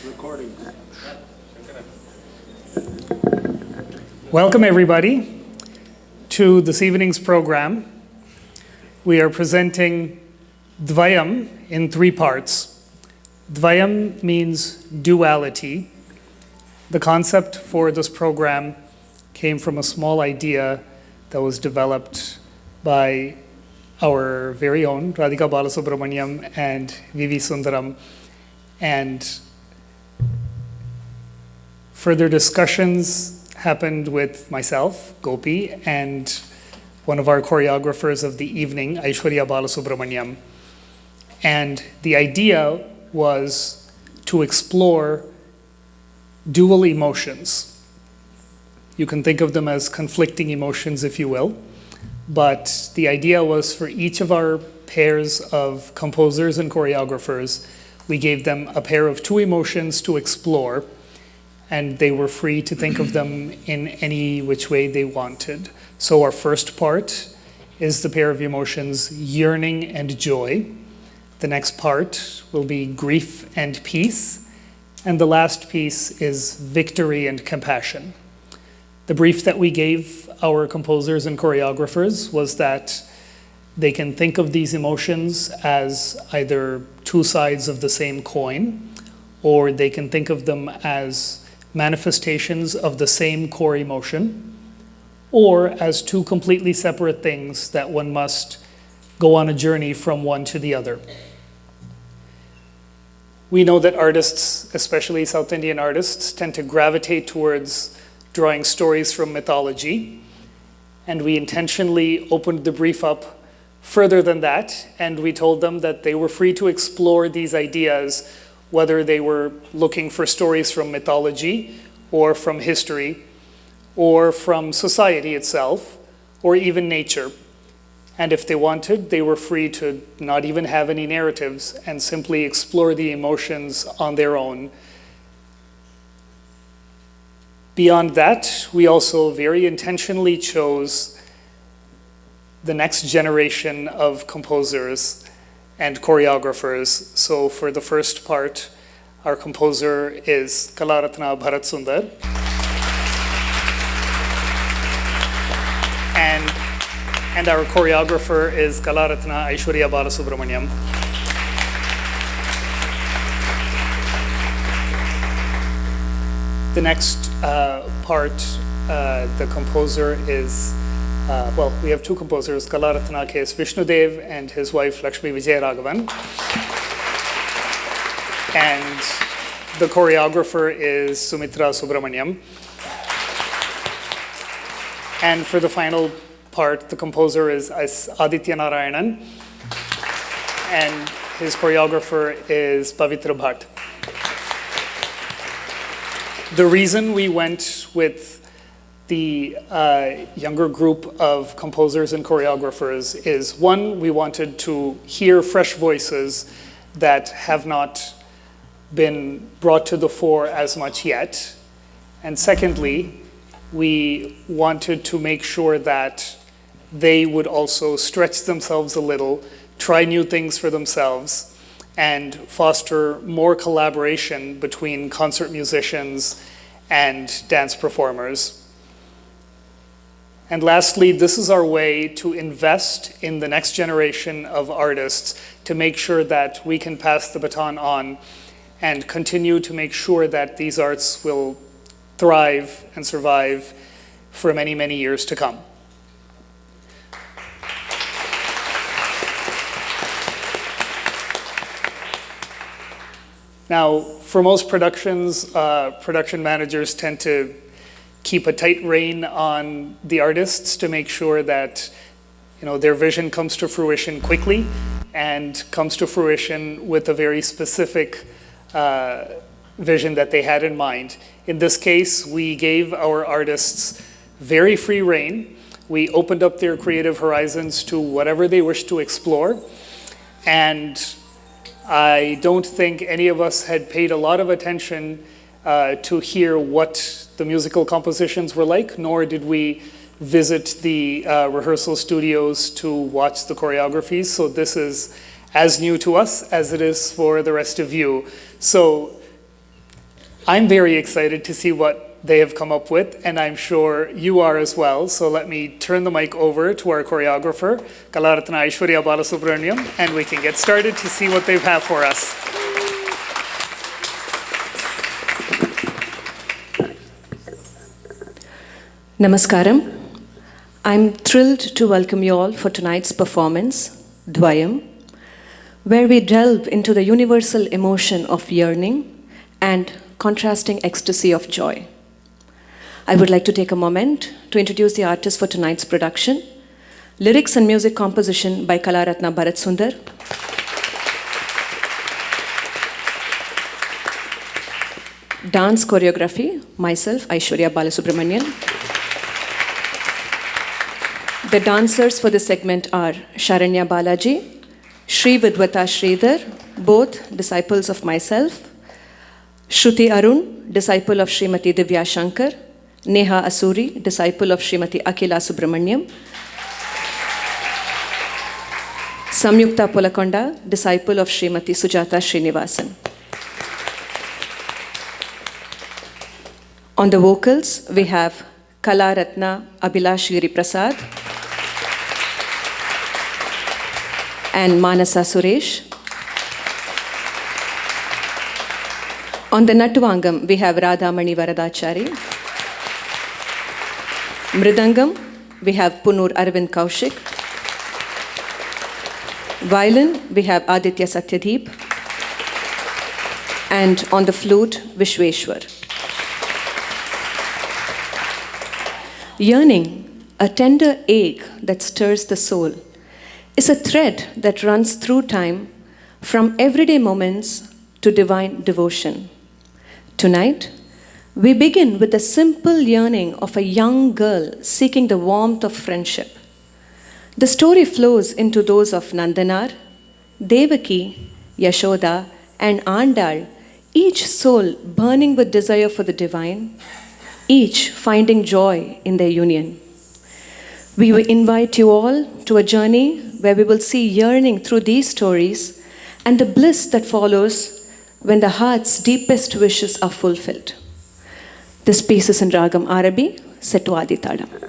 Recording. Welcome, everybody, to this evening's program. We are presenting Dvayam in 3 parts. Dvayam means duality. The concept for this program came from a small idea that was developed by our very own Radhika Balasubramaniam and Vivi Sundaram. And further discussions happened with myself, Gopi, and one of our choreographers of the evening, Aishwarya Balasubramaniam. And the idea was to explore dual emotions. You can think of them as conflicting emotions, if you will. But the idea was for each of our pairs of composers and choreographers, we gave them a pair of 2 emotions to explore, and they were free to think of them in any which way they wanted. So our first part is the pair of emotions yearning and joy. The next part will be grief and peace. And the last piece is victory and compassion. The brief that we gave our composers and choreographers was that they can think of these emotions as either 2 sides of the same coin, or they can think of them as manifestations of the same core emotion, or as 2 completely separate things that one must go on a journey from one to the other. We know that artists, especially South Indian artists, tend to gravitate towards drawing stories from mythology, and we intentionally opened the brief up further than that, and we told them that they were free to explore these ideas, whether they were looking for stories from mythology, or from history, or from society itself, or even nature. And if they wanted, they were free to not even have any narratives and simply explore the emotions on their own. Beyond that, we also very intentionally chose the next generation of composers and choreographers. So for the first part, our composer is Kalaratna Bharat Sundar. And our choreographer is Kalaratna Aishwarya Balasubramaniam. The next part, the composer is, we have 2 composers, Kalaratna K.S. Vishnudev and his wife Lakshmi Vijayaraghavan. And the choreographer is Sumitra Subramaniam. And for the final part, the composer is Aditya Narayanan, and his choreographer is Pavitra Bhatt. The reason we went with the younger group of composers and choreographers is, 1, we wanted to hear fresh voices that have not been brought to the fore as much yet. And secondly, we wanted to make sure that they would also stretch themselves a little, try new things for themselves, and foster more collaboration between concert musicians and dance performers. And lastly, this is our way to invest in the next generation of artists to make sure that we can pass the baton on and continue to make sure that these arts will thrive and survive for many, many years to come. Now, for most productions, production managers tend to keep a tight rein on the artists to make sure that their vision comes to fruition quickly and comes to fruition with a very specific vision that they had in mind. In this case, we gave our artists very free rein. We opened up their creative horizons to whatever they wish to explore. And I don't think any of us had paid a lot of attention to hear what the musical compositions were like, nor did we visit the rehearsal studios to watch the choreographies. So this is as new to us as it is for the rest of you. So I'm very excited to see what they have come up with, and I'm sure you are as well. So let me turn the mic over to our choreographer, Kalaratna Aishwarya Balasubramaniam, and we can get started to see what they have for us. Namaskaram. I'm thrilled to welcome you all for tonight's performance, Dvayam, where we delve into the universal emotion of yearning and contrasting ecstasy of joy. I would like to take a moment to introduce the artist for tonight's production. Lyrics and music composition by Kalaratna Bharat Sundar. Dance choreography, myself, Aishwarya Balasubramanian. The dancers for this segment are Sharanya Balaji, Sri Vidwata Sridhar, both disciples of myself, Shruti Arun, disciple of Srimati Divya Shankar, Neha Asuri, disciple of Srimati Akila Subramaniam, Samyukta Polakonda, disciple of Srimati Sujata Srinivasan. On the vocals, we have Kalaratna Abhilash Giri Prasad and Manasa Suresh. On the Natuvangam, we have Radhamani Varadachari. Mridangam, we have Punur Arvind Kaushik. Violin, we have Aditya Satyadeep. And on the flute, Vishweshwar. Yearning, a tender ache that stirs the soul, is a thread that runs through time from everyday moments to divine devotion. Tonight, we begin with the simple yearning of a young girl seeking the warmth of friendship. The story flows into those of Nandanar, Devaki, Yashoda, and Andal, each soul burning with desire for the divine, each finding joy in their union. We will invite you all to a journey where we will see yearning through these stories and the bliss that follows when the heart's deepest wishes are fulfilled. This piece is in Ragam Arabi, set to Adi Talam.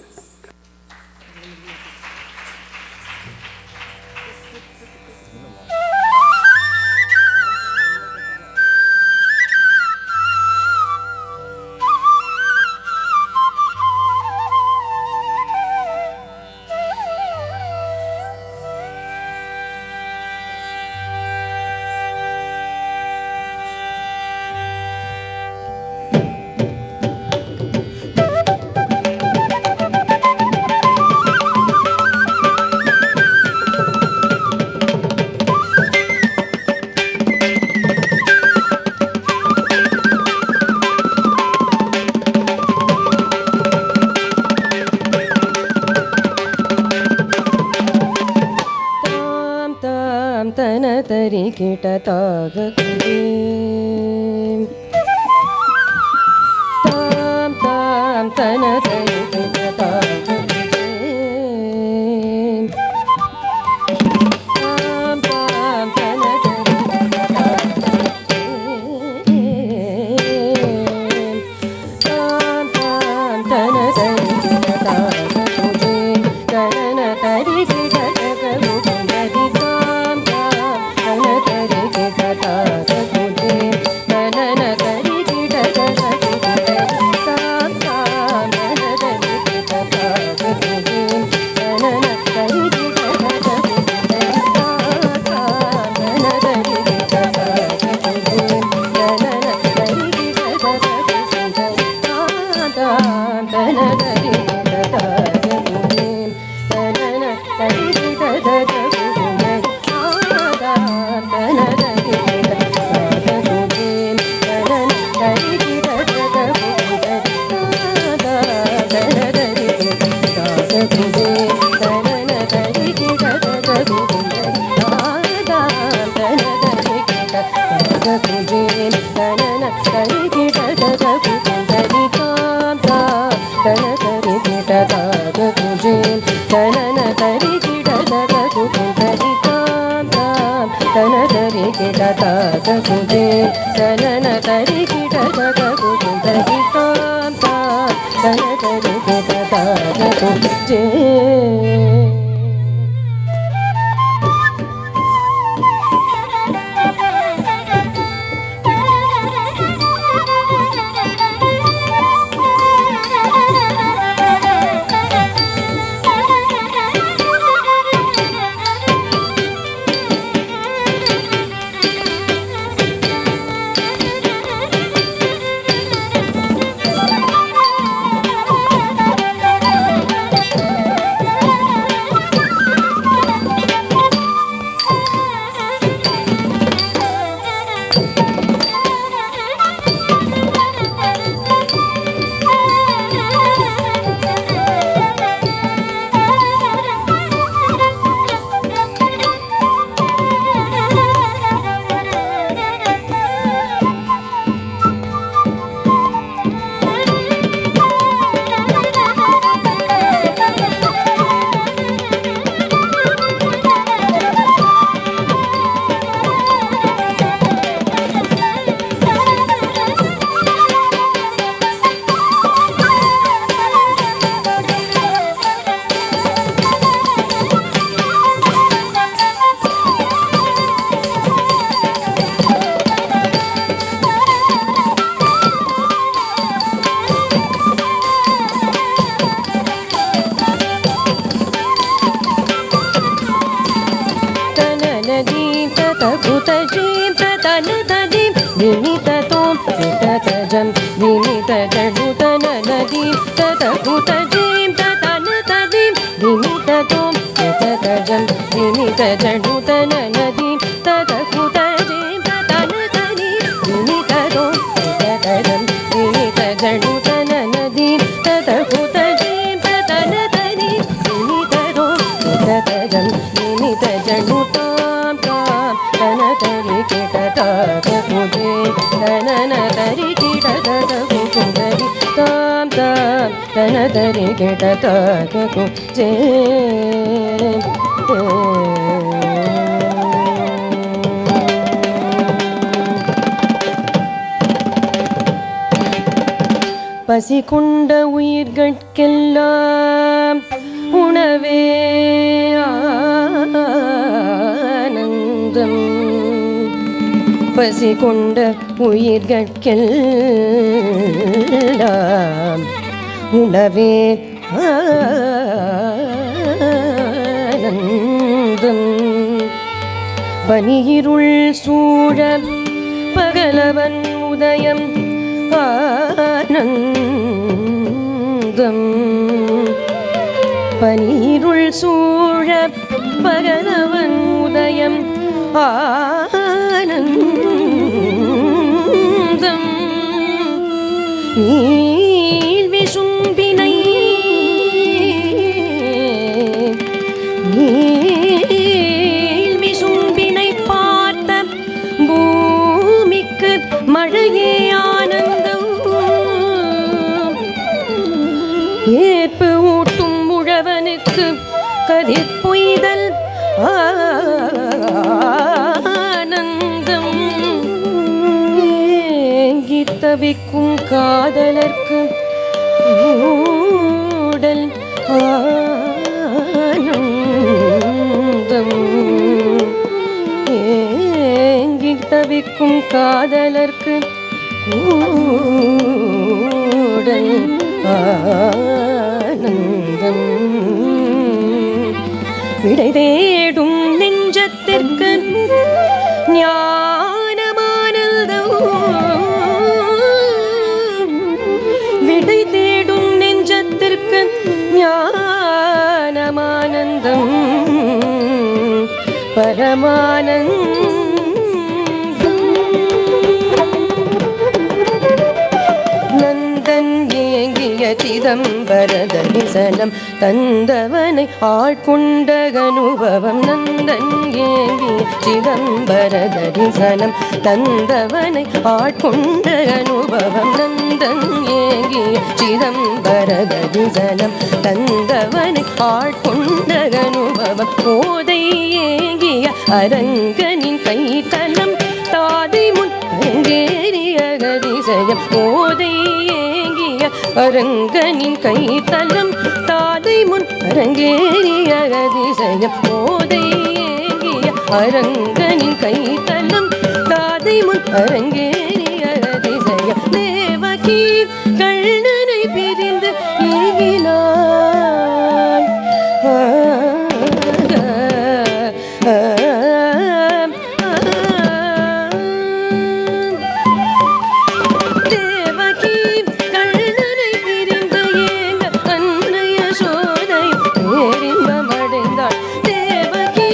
தனன தரி கிட தக குஜம் தரி தாம் தாம் தன தரி கிட தக குஜே. பசிகொண்ட உயிர்கட்கெல்லாம் உணவே ஆனந்தம். பசிகொண்ட உயிர்கட்கெல்லாம் உணவே ஆனந்தம். பனியிருள் சூழ பகலவன் உதயம் ஆனந்தம். பனியிருள் சூழ பகலவன் உதயம் ஆனந்தம். நீள் விசும்பினை பார்த்த பூமிக்கு மழையே ஆனந்தம். ஏற்பு ஊட்டும் உழவனுக்கு கதிர் பொய்தல் ஆனந்தம். ஏங்கி தவிக்கும் காதலர்க்கு ஊடல் ஆனந்தம். ஏங்கி தவிக்கும் காதலர்க்கு ஊடல் ஆனந்தம். விடை தேடும் நெஞ்சத்திற்கு ஞானமானந்தம். விடை தேடும் நெஞ்சத்திற்கு ஞானமானந்தம். பரமானந்தம். நந்தன் ஏங்கிய சிதம்பர தரிசனம் தந்தவனை ஆட்கொண்ட அனுபவம். நந்தன் ஏங்கிய சிதம்பர தரிசனம் தந்தவனை ஆட்கொண்ட அனுபவம். நந்தன் ஏங்கிய சிதம்பர தரிசனம் தந்தவனை ஆட்கொண்ட அனுபவம். போதை ஏங்கிய அரங்கனின் கைத்தலம் தாதை முன் அதிசயம் ஓதை ஏங்கிய அரங்கனின் கைத்தலம் தாதை முன் அரங்கேறிய அதிசயம் ஓதை ஏங்கிய அரங்கனின் கைத்தலம் தாதை முன் அரங்கேறிய அதிசயம் தேவகி கண்ணனை பிரிந்து ஏகினாள். தேவகி கண்ணனை பிரிந்து ஏங்க அன்னைய சோதை பேரின்பமடைந்தாள். தேவகி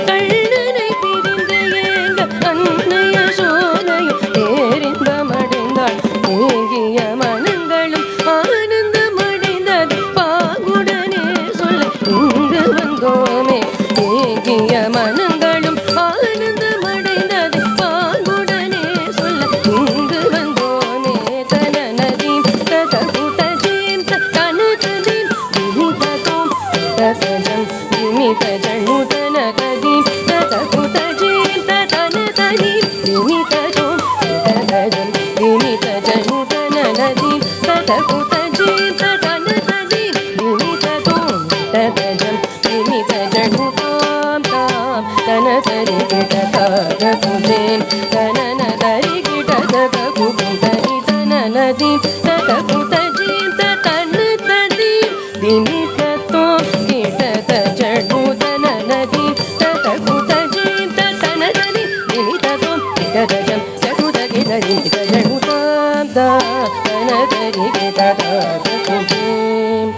கண்ணனை பிரிந்து ஏங்க அன்னைய சோதை பேரின்பமடைந்தாள். ஏங்கிய மனங்களும் ஆனந்தமடைந்தது பாங்குடனே சொல்ல இங்கு வந்தோமே. ஏங்கிய மனங்களும் ஆனந்தமடைந்தது பாங்குடனே சொல்ல இங்கு வந்தோமே. தனநதீம் ததகுதஜீம் தனததீம் விமிததோம் ததஜம் விமிதஜனுதனகதீம் ததகுதஜீம் தனததீம் விமிததோம் ததஜம் விமிதஜனுதனகதீம் ததகுதஜீம் தனததீம் விமிததோம் ததஜம் விமிதஜனுதோம் தாம் தனதரிகிடதககுஜேம் தனனதரிகிடதககுகுதரி தனநதீம் ததகுதஜீம் தனததீம் விமிததோம் கிடதஜனுதனகதீம் ததகுதஜீம் தனததீம் விமிததோம் கிடதஜம் ஜகுதகிடதீம் கிடஜனுதோம் தாம் தனதரிகிடதககுஜேம்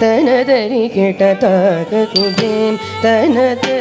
தனதரிகிடதககுஜேம் தனதரிகிடதககுஜேம்.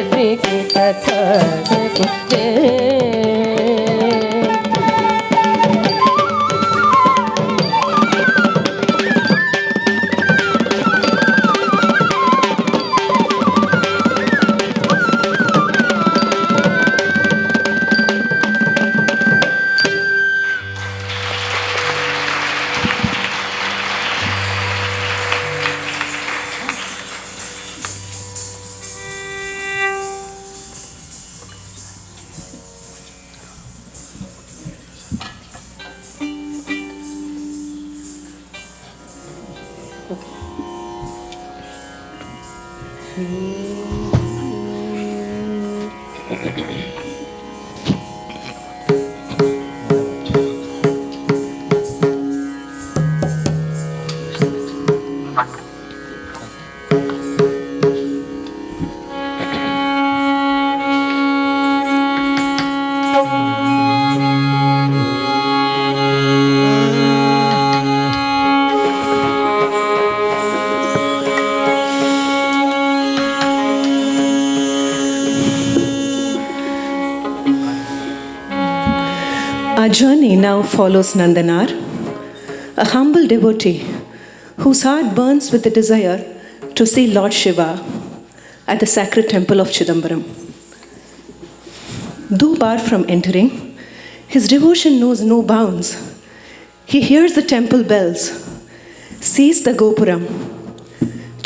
Our journey now follows Nandanar, a humble devotee whose heart burns with the desire to see Lord Shiva at the sacred temple of Chidambaram. Though barred from entering, his devotion knows no bounds. He hears the temple bells, sees the Gopuram,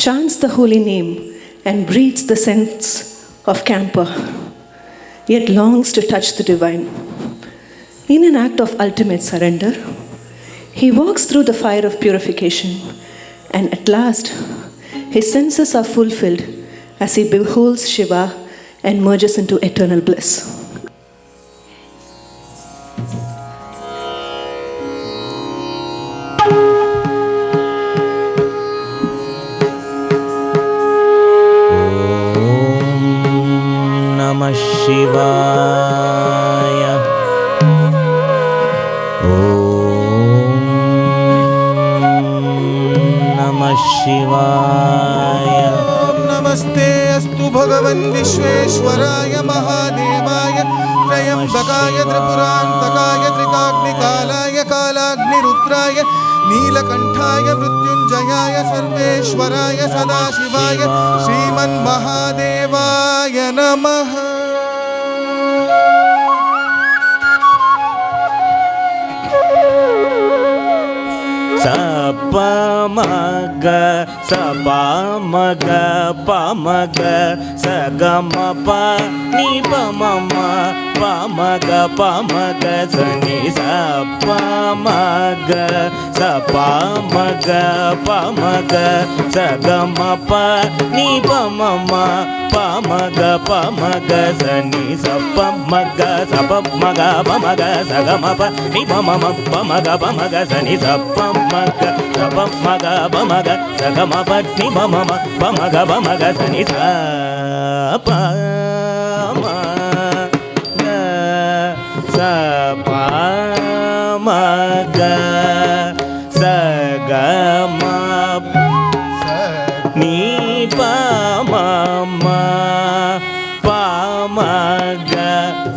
chants the holy name, and breathes the scents of camphor, yet longs to touch the divine. In an act of ultimate surrender, he walks through the fire of purification, and at last, his senses are fulfilled as he beholds Shiva and merges into eternal bliss. Namah Shivaya. Om Namah Shivaya. नमस्ते अस्तु भगवन् विश्वेश्वराय महादेवाय त्रयंबकाय त्रिपुरान्तकाय त्रिकाग्निकालाय कालाग्निरुद्राय नीलकण्ठाय मृत्युञ्जयाय सर्वेश्वराय सदाशिवाय श्रीमन्महादेवाय नमः. Sapamaga sapamaga pamaga sagamapa ni pamama pamaga pamaga sani sapamaga பமக பமக சகமப நீ பமம பமக பமக சனி சப்பமக சபமக பமக சகமப நீ பமம பமக பமக சனி சப்பமக சபமக பமக சகமப நீ பமம பமக பமக சனி சபமக சபமக சகம நீ பமம பமக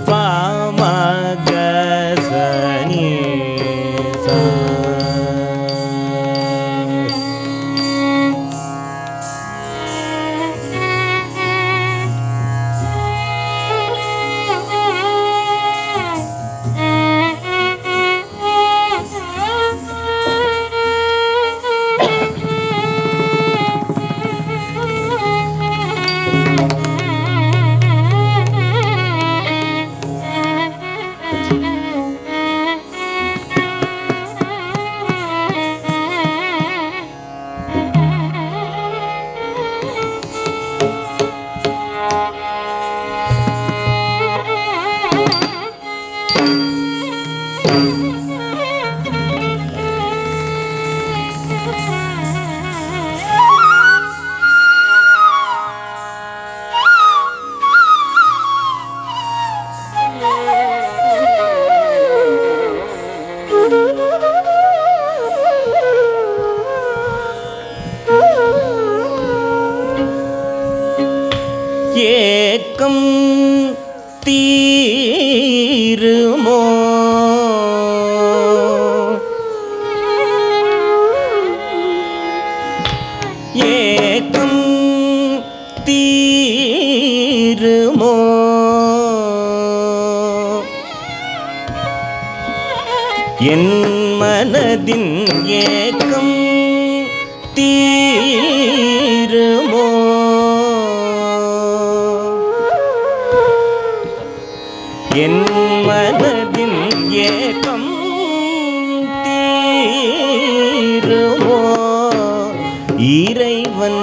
பமக சனி சா. ஏக்கம் தீருமோ ஏக்கம் தீருமோ என் மனதின் ஏக்கம் தீருமோ என் மனதின் ஏக்கம் தீருமோ இறைவன்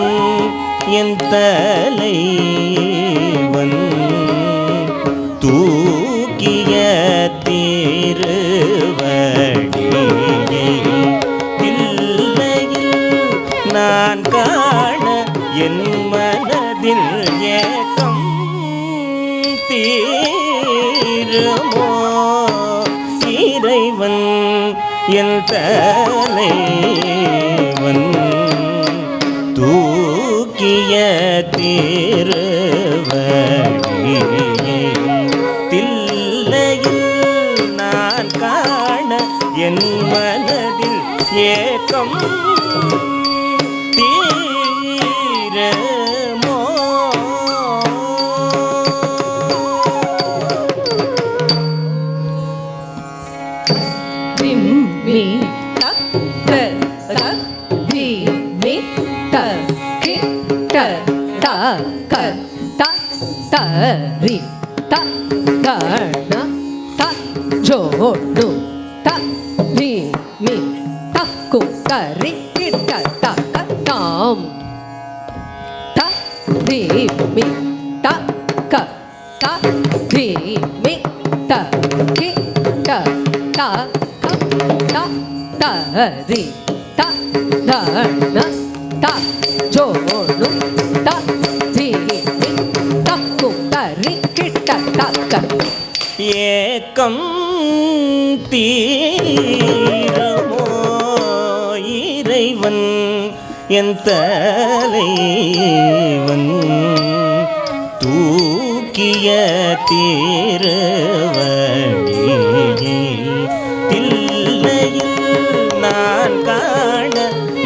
என் தலைவன் தூக்கிய திருவடியை தில்லையில் நான் காண என் மனதில் ஏக்கம் தீருமோ இறைவன் என் தலைவன் தூக்கிய திருவடியை தில்லையில் நான் காண என் மனதில் ஏக்கம் தீருமோ விம் மீ தக் த தக் வி மீ த கி ட த க த த ரி த த ந த ஜோ டு த வி மீ த கு த ரி கி ட த க தாம் த வி மீ த க த வி மீ த கி ட த த த ரி த த ந த ஜோ நு த வி மி த கு த ரி கி ட த க ஏக்கம் தீருமோ இறைவன் என் தலைவன் தூக்கிய திருவடியை தில்லையில் நான் காண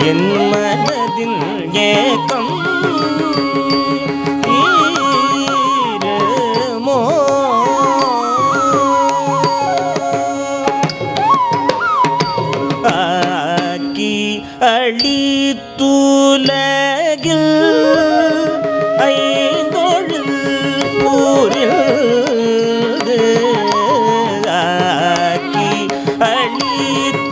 என் மனதில் ஏக்கம் தீருமோ ஆக்கி அழித்துலகில் ஐந்தொழில் பூரில் ஆக்கி அழித்துலகில்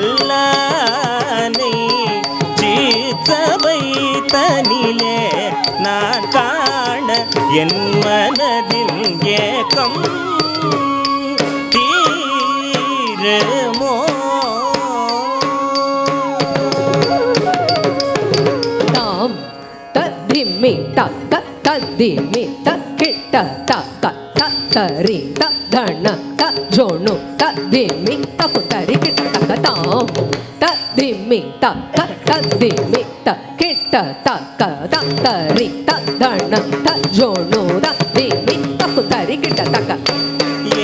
வல்லானை சீச்சபை தனிலே நான் காண என் மனதில் ஏக்கம் தீருமோ தாம் ததிமி தக்க ததிமி தக்கிட்ட தக்க தரி தன தோணு ததிமி தப்பு தரி கிட்ட தக்க தாம் ததிமி தக்க ததிமி தக்கிட்ட தக்க தரி தன தோணு ததிமி தப்பு தரி கிட்ட தக்க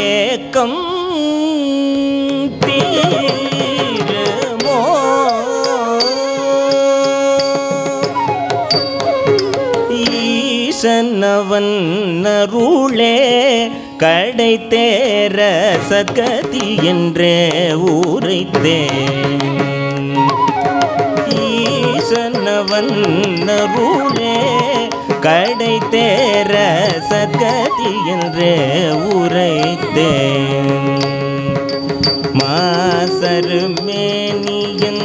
ஏக்கம் தீருமோ ஈசனவன் அருளே கடை தேர சகதி என்றே உரைத்தேன் ஈசனவன் அருளே கடை தேர சகதி என்றே உரைத்தேன் மாசரு மேனியன்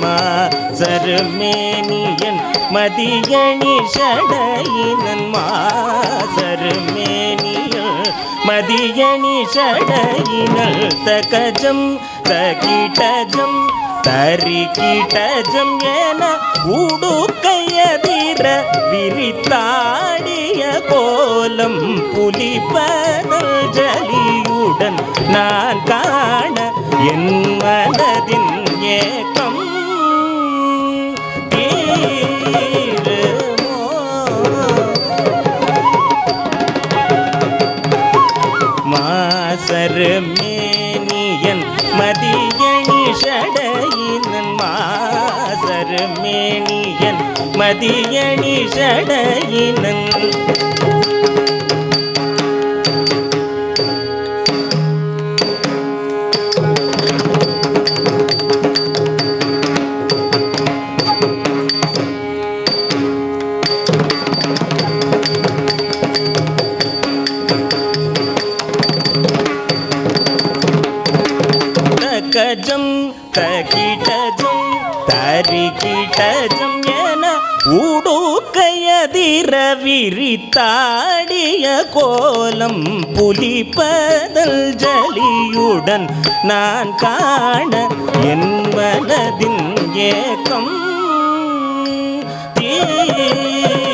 மாசரு மேனியன் மதியணி ஷடையினன் மாசரு மேனியன் மதியணி ஷடையினல் தகஜம் தகிடஜம் தரிகிடஜம் என உடுக்கையதிர விரித்தாடிய கோலம் புலிபதல் ஜலியுடன் நான் காண என் மனதின் ஏக்கம் தீருமோ மாசரு மேனியன் மதியணி ஷடையினன் மாசரு மேனியன் மதியணி ஷடையினன் தகஜம் தகிடஜம் தரிகிடஜம் என உடுக்கையதிர விரித்தாடிய கோலம் புலிபதல் ஜலியுடன் நான் காண என் மனதின் ஏக்கம் தீருமோ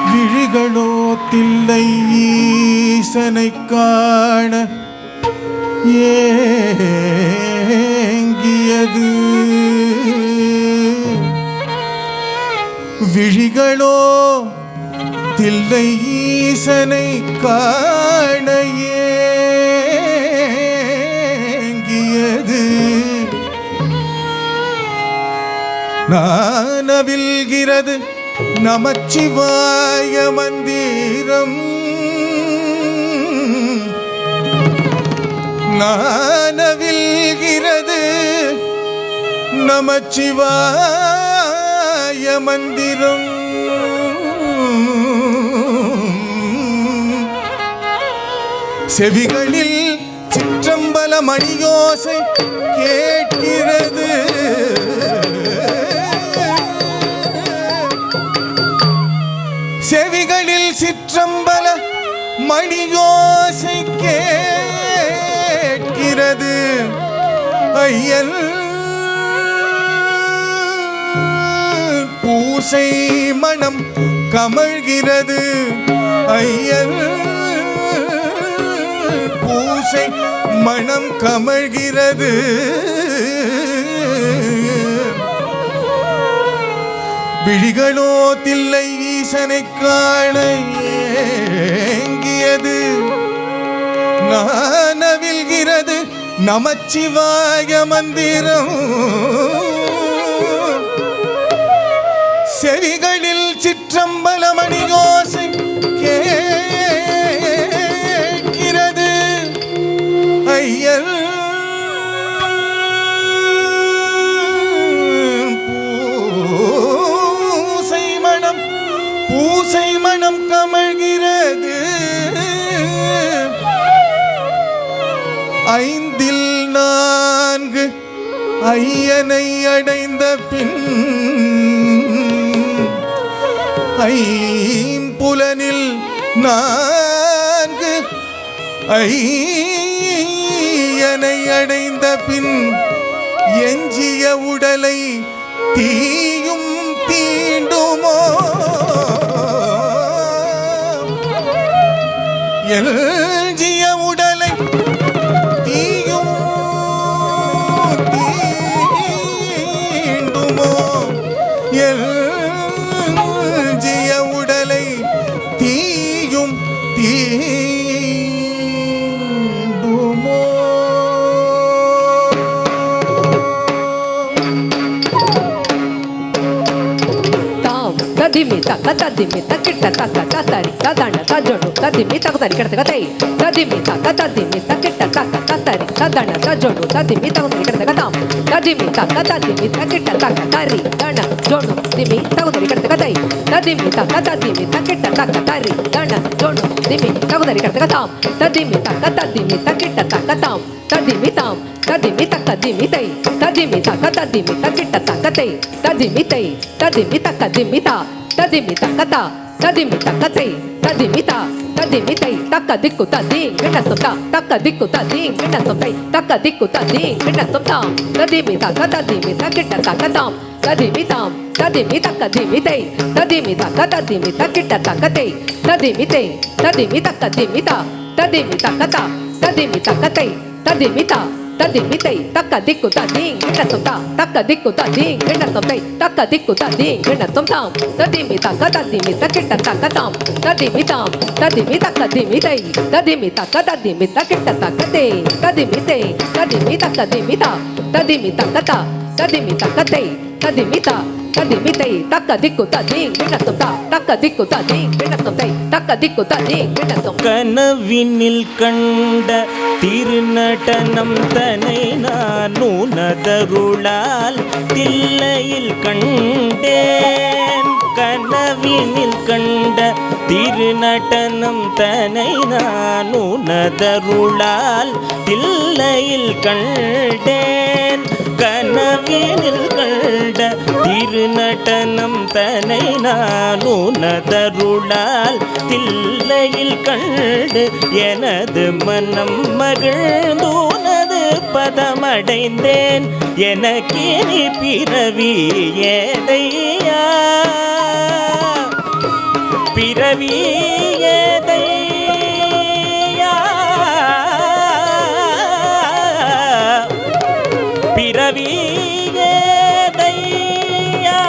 விழிகளோ தில்லை ஈசனைக் காண ஏங்கியது விழிகளோ தில்லை ஈசனைக் காண ஏங்கியது நானவில்கிறது நமச்சிவாய மந்திரம் நானவில்கிறது நமச்சிவாய மந்திரம் செவிகளில் சிற்றம்பல மணியோசை கேட்கிறது செவிகளில் சிற்றம்பல மணியோசை கேட்கிறது ஐயன் பூசை மனம் கமழ்கிறது ஐயன் பூசை மனம் கமழ்கிறது விழிகளோ தில்லை ஈசனைக் காண ஏங்கியது நானவில்கிறது நமச்சிவாய மந்திரம் செவிகளில் சிற்றம்பல மணியோசை கேட்கிறது ஐயன் பூசை மனம் ஐந்தில் நான்கு ஐயனை அடைந்த பின் ஐம்புலனில் நான்கு ஐயனை அடைந்த பின் எஞ்சிய உடலை தீயும் தீண்டுமோ எஞ்சிய உடலை தீயும் தீண்டுமோ எஞ்சிய உடலை தீயும் தீண்டுமோ ததிமி தக்க ததிமி தக்கிட்ட தக்க தத்தரி ததன தஜொடு ததிமி தக்க தரி கிடத்த கதை ததிமி தக்க ததிமி தக்கிட்ட தக்க தத்தரி ததன தஜொடு ததிமி தக்க தரி கிடத்த கதாம் ததிமி தக்க ததிமி தக்கிட்ட தக்க தரி தன ஜொடு திமி தக்க தரி கிடத்த கதை ததிமி தக்க ததிமி தக்கிட்ட தக்க தரி தன ஜொடு திமி தக்க தரி கிடத்த கதாம் ததிமி தக்க ததிமி தக்கிட்ட தக்க தாம் ததிமி தாம் ததிமி தக்க திமி தை ததிமி தக்க ததிமி தக்கிட்ட தக்க தை ததிமி தை ததிமி தக்க திமி தா ததிமி தக்கதா ததிமி தக்கதை ததிமிதா ததிமிதை தக்க திக்கு ததி கிண்ணத்தும் தா தக்க திக்கு ததி கிண்ணத்தும் தை தக்க திக்கு ததி கிண்ணத்தும் தாம் ததிமி தக்க ததிமி தக்கிட்ட தக்கதாம் ததிமிதாம் ததிமி தக்க திமிதை ததிமி தக்க ததிமி தக்கிட்ட தக்கதை ததிமிதை ததிமி தக்க திமிதா ததிமி தக்கதா ததிமி தக்கதை ததிமிதா ததிமிதை தக்க திக்கு ததி கிண்ணத்தும் தா தக்க திக்கு ததி கிண்ணத்தும் தை தக்க திக்கு ததி கிண்ணத்தும் தாம் ததிமி தக்க ததிமி தக்கிட்ட தக்கதாம் ததிமிதாம் ததிமி தக்க திமிதை ததிமி தக்க ததிமி தக்கிட்ட தக்கதே ததிமிதை ததிமி தக்க திமிதா ததிமி தக்கதா ததிமி தக்கதை ததிமிதா ததிமிதை தக்க திக்கு ததி கிண்ணத்தும் தா தக்க திக்கு ததி கிண்ணத்தும் தை தக்க திக்கு ததி கிண்ணத்தும் கனவினில் கண்ட திருநடனம் தனை நான் உனதருளால் தில்லையில் கண்டேன் கனவினில் கண்ட திருநடனம் தனை நான் உனதருளால் தில்லையில் கண்டேன் கனவினில் கண்ட திருநடனம் தனை நான் உனதருளால் தில்லையில் கண்டு எனது மனம் மகிழ்ந்தூனது பதமடைந்தேன் எனக்கினி பிறவி ஏதையா பிறவி ஏதையா பிறவி ஏதையா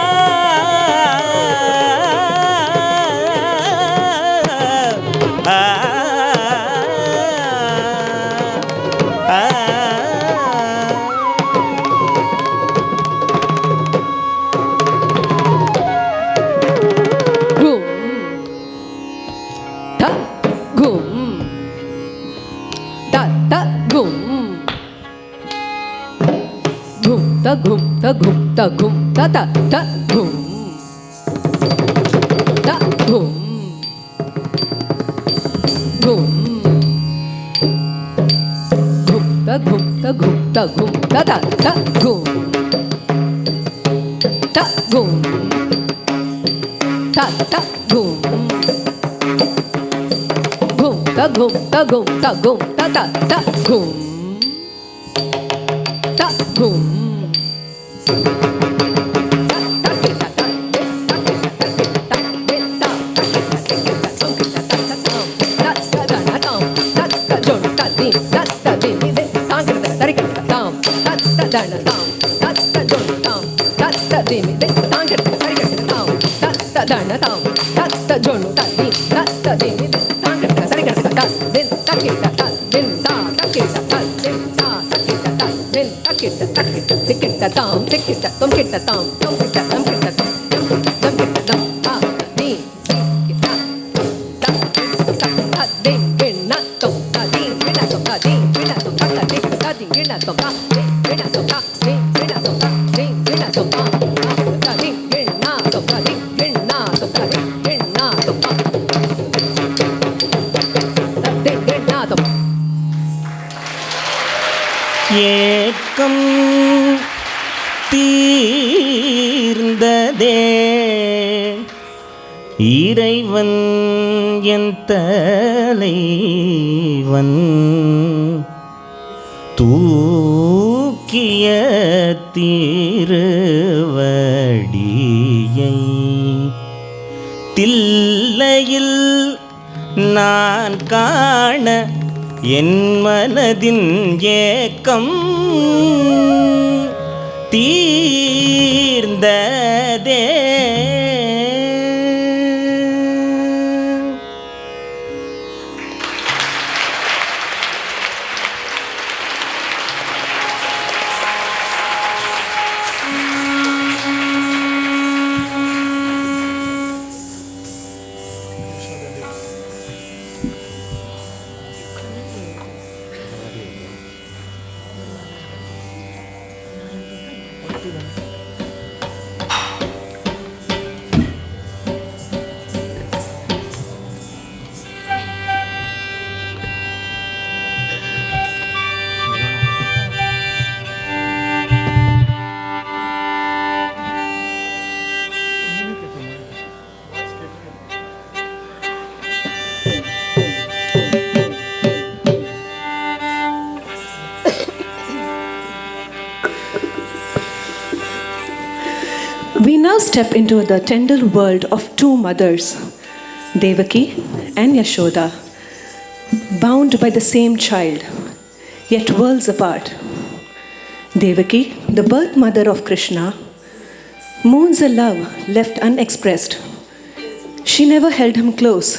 Gum ta gum ta gum ta ta ta gum ta gum gum gum ta gum ta gum ta gum ta ta ta gum ta gum ta ta gum gum ta gum ta gum ta gum ta ta ta gum ta gum ஏக்கம் தீர்ந்ததே இறைவன் என் தலைவன் தூக்கிய திருவடியை தில்லையில் நான் காண என் மனதின் ஏக்கம் தீர்ந்ததே. We now step into the tender world of two mothers, Devaki and Yashoda, bound by the same child, yet worlds apart. Devaki, the birth mother of Krishna, mourns a love left unexpressed. She never held him close,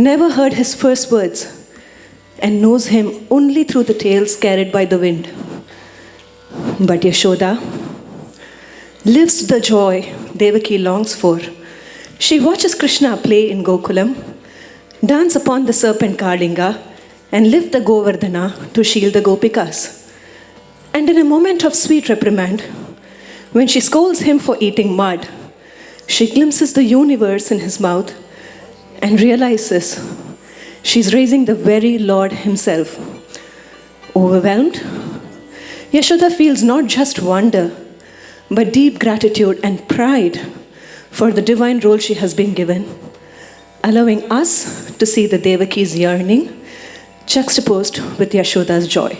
never heard his first words, and knows him only through the tales carried by the wind. But Yashoda lives the joy Devaki longs for. She watches Krishna play in Gokulam, dance upon the serpent Kalinga, and lift the Govardhana to shield the Gopikas. And in a moment of sweet reprimand, when she scolds him for eating mud, she glimpses the universe in his mouth and realizes she's raising the very Lord himself. Overwhelmed, Yashoda feels not just wonder, but deep gratitude and pride for the divine role she has been given, allowing us to see the Devaki's yearning juxtaposed with Yashoda's joy.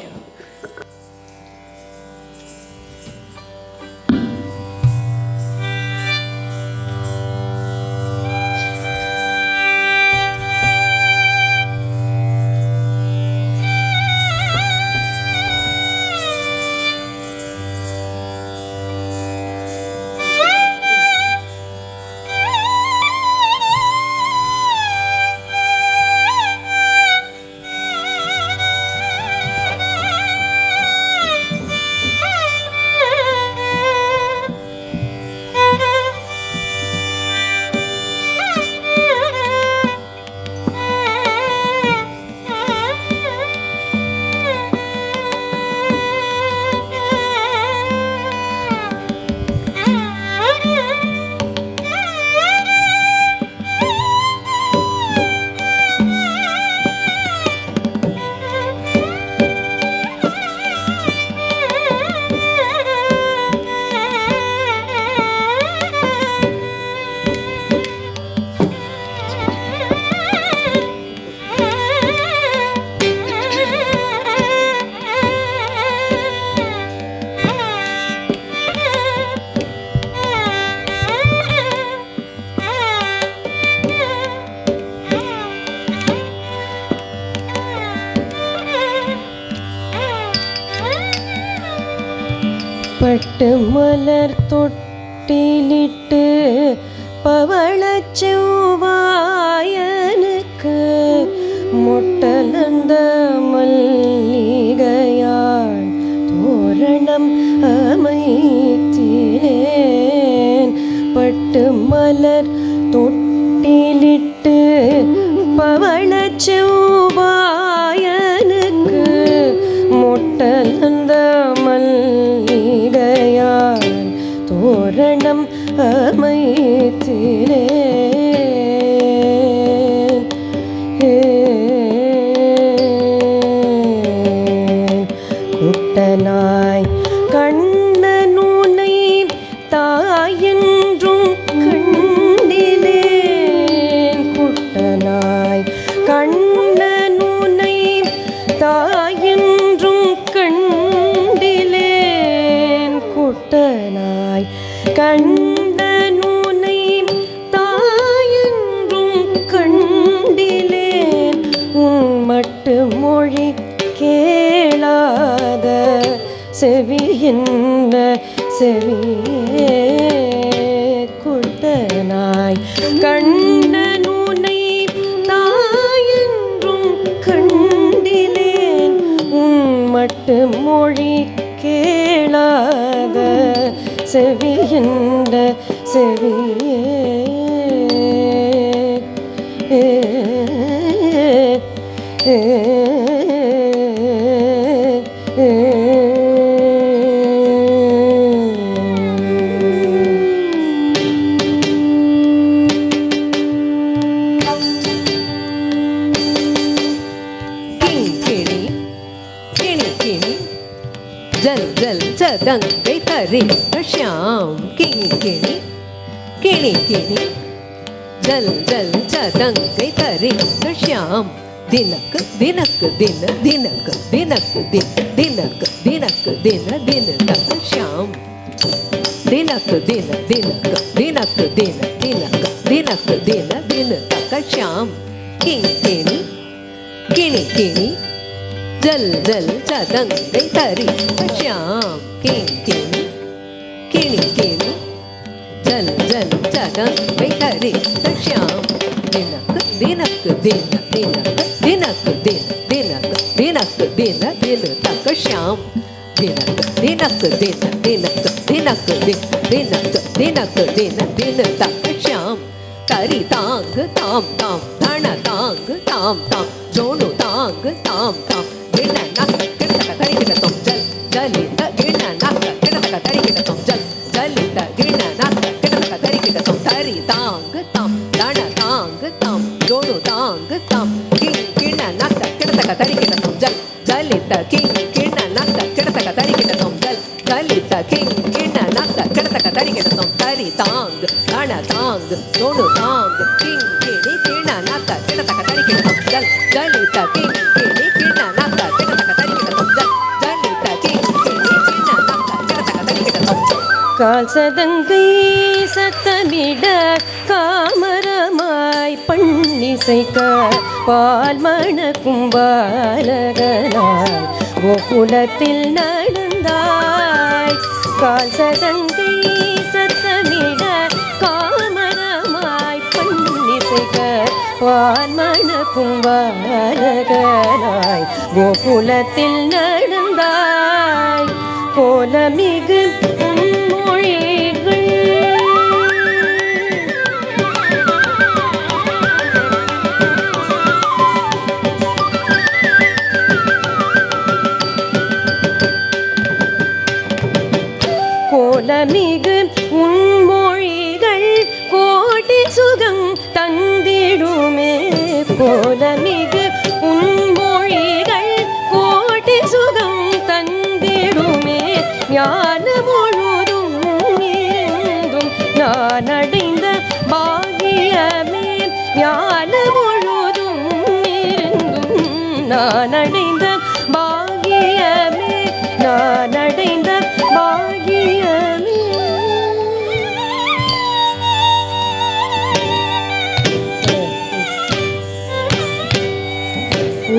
பட்டு மலர் தொட்டிலிட்டு பவளச் செவ்வாயனுக்கு மொட்டலந்த மல்லிகையாள் தோரணம் அமைத்தேன். பட்டு மலர் தொட்டிலிட்டு பவளச் செவ்வாயனுக்கு மொட்டலந்த மல்லிகையாள் தோரணம் அமைத்தேன். குட்டனாய் கண்ணனுனை தாயென்றும் கண்டிலேன். குட்டனாய் கண்ணனுனை தாயென்றும் கண்டிலேன். குட்டனாய் கண்ணனுனை தாயென்றும் கண்டிலேன். உன் மட்டு மொழி கேளாத செவியின்ன செவியே. குட்டனாய் கண்ணனுனை தாயென்றும் கண்டிலேன். உன் மட்டு மொழி கேளாத செவியின்ன செவியே. ஜல் ஜல் சதங்கை தரி ஷியாம் கிங்கிணி கிணி கிணி ஜல் ஜல் சதங்கை தரி ஷியாம். தினக்கு தினக்கு தின தினக்கு தினக்கு தின தினக்கு தினக்கு தின தின தக ஷியாம். தினக்கு தின தினக்கு தினக்கு தின தினக்கு தினக்கு தின தின தக ஷியாம். கிங்கிணி கிணி கிணி ஜல் ஜல் சதங்கை தரி ஷியாம். கிங்கிணி கிணி கிணி ஜல் ஜல் சதங்கை தரி ஷியாம். தினக்கு தினக்கு தின தினக்கு தினக்கு தின தினக்கு தினக்கு தின தின தக ஷியாம். தினக்கு தினக்கு தின தினக்கு தினக்கு தின தினக்கு தினக்கு தின தின தக ஷியாம். தரி தாங்கு தாம் தாம் தன தாங்கு தாம் தாம் ஜோனு தாங்கு தாம் தாம். கிண நக்க கிணத்தக தரிக்கிட தொம் ஜல் ஜலித கிண நக்க கிணத்தக தரிக்கிட தொம் ஜல் ஜலித கிண நக்க கிணத்தக தரிக்கிட தொம். தரி தாங்கு தாம் தன தாங்கு தாம் ஜோனு தாங்கு தாம். கிண நக்க கிணத்தக தரிக்கிட தொம் ஜல் ஜலித கிண நக்க கிணத்தக தரிக்கிட தொம் ஜல் ஜலித கிண நக்க கிணத்தக தரிக்கிட தொம். தரி தாங்கு தன தாங்கு ஜோனு தாங்கு கிணி கிண நக்க கிணத்தக தரிக்கிட தொம் ஜல் ஜலித கிணி கிண நக்க கிணத்தக தரிக்கிட தொம் ஜல் ஜலித கிணி கிண நக்க கிணத்தக தரிக்கிட தொம். கால் சதங்கை சத்தமிட காமரமாய் பண்ணிசைக்க பால் மணக்கும் பாலகனாய் கோகுலத்தில் நடந்தாய். கால் சதங்கை சத்தமிட காமரமாய் பண்ணிசைக்க பால் மணக்கும் பாலகனாய் கோகுலத்தில் நடந்தாய். கோலமிகு மொழிகள் கோலமிகு உன்மொழிகள் கோடி சுகம் தந்திடுமே. கோலமிகு உன்மொழிகள் கோடி சுகம் தந்திடுமே. ஞான முழுதும் இருந்தும் நான் அடைந்த பாகியமே. ஞான முழுதும் இருந்தும் நான் அடைந்த பாகியமே. நான் அடைந்த பாகியமே.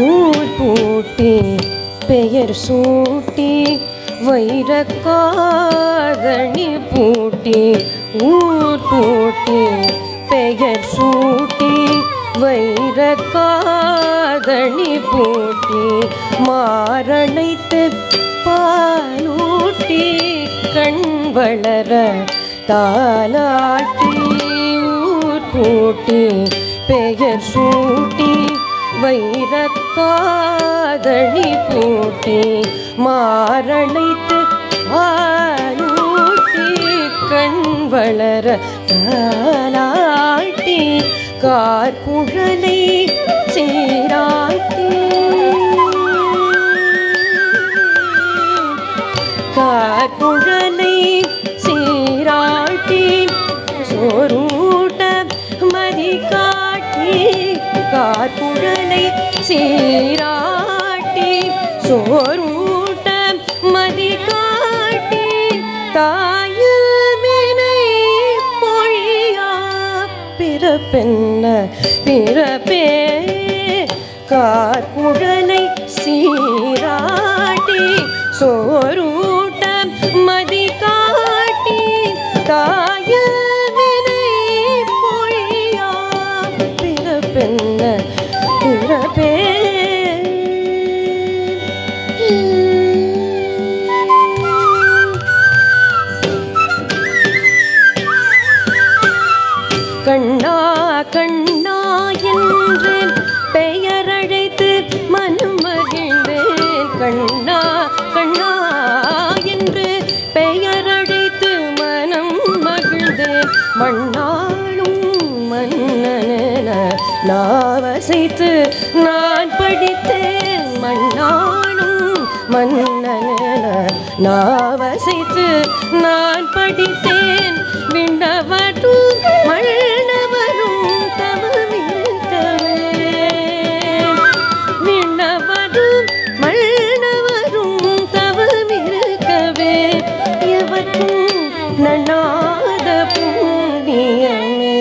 ஊர் கூட்டி பெயர் சூட்டி வைரக்காதணி பூட்டி. ஊர் கூட்டி பெயர் சூட்டி வைரக்காதணி பூட்டி. மாரணைத்து பாலூட்டி கண் வளர தாலாட்டி. ஊர் கூட்டி பெயர் சூட்டி வைரக்காதணி பூட்டி. மாரணைத்து பாலூட்டி கண் வளர தாலாட்டி. கார்குழலை சீராட்டி கார்குழலை சீராட்டி சோரூட்ட மதி காட்டி கார்குழலை சீராட்டி சோரூட்ட மதி காட்டி தாயில் வினை பொழியா பிறப்பென்ன பிறப்பே கார்குழலை சீராட்டி சோரூட்ட மதி காட்டி தாயில் வினை பொழியா பிறப்பென்ன பிறப்பே கண்ணா கண்ணா என்று பெயரழைத்து மனம் மகிழ்ந்தேன் கண்ணா கண்ணா என்று பெயரழைத்து மனம் மகிழ்ந்தேன் மண்ணாளும் மன்னன நாவசைத்து நான் படித்தேன் மண்ணாளும் மன்னன நாவசைத்து நான் படித்தேன் விண்ணவரும் மன்னவரும் தவமிருக்கவே விண்ணவரும் மன்னவரும் தவமிருக்கவே எவர்க்கும் நன்னாத புண்ணியமே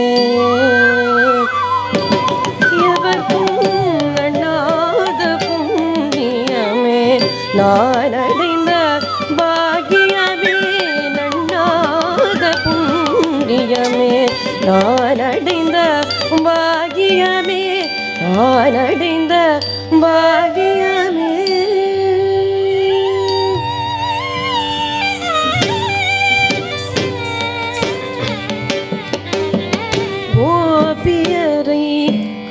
எவர்க்கும் நன்னாத புண்ணியமே நான் அடைந்த பாகியமே நன்னாத புண்ணியமே நான் அடைந்த பாகியமே நான் அடைந்த பாகியமே கோபியரை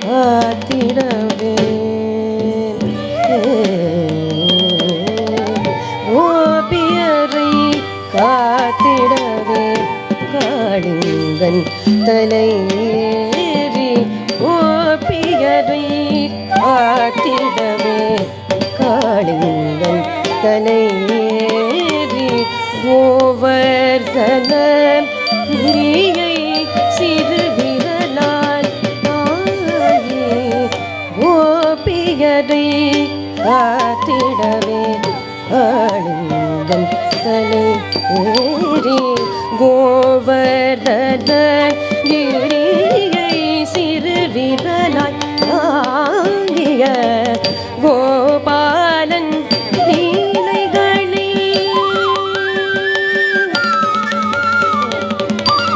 காத்திடவே கோபியரை காத்திடவே காளிங்கன் தலையேறி கோபியரை காத்திடவே காளிங்கன் தலையேறி கோவர்தன கிரியை சிறு விரலால் தாயே கோபியரை காத்திடவே காளிங்கன் தலையேறி கோவர்தன கிரியை சிறு விரலாய் தாங்கிய கோபாலன் லீலைகளை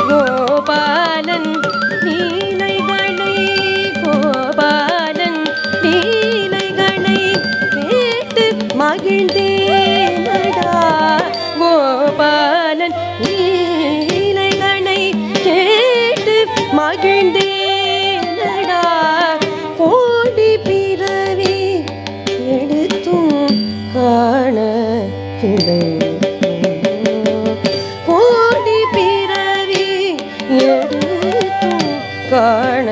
கோபாலன் லீலைகளை கோபாலன் லீலைகளை கேட்டு மகிழ்ந்தேனடா கோபாலன் லீலைகளை கேட்டு மகிழ்ந்தேனடா கோடி பிறவி எடுத்தும் காண கோடி பிறவி எடுத்தும் காண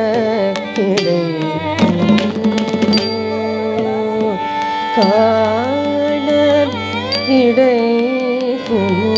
காண கிடைக்குமோ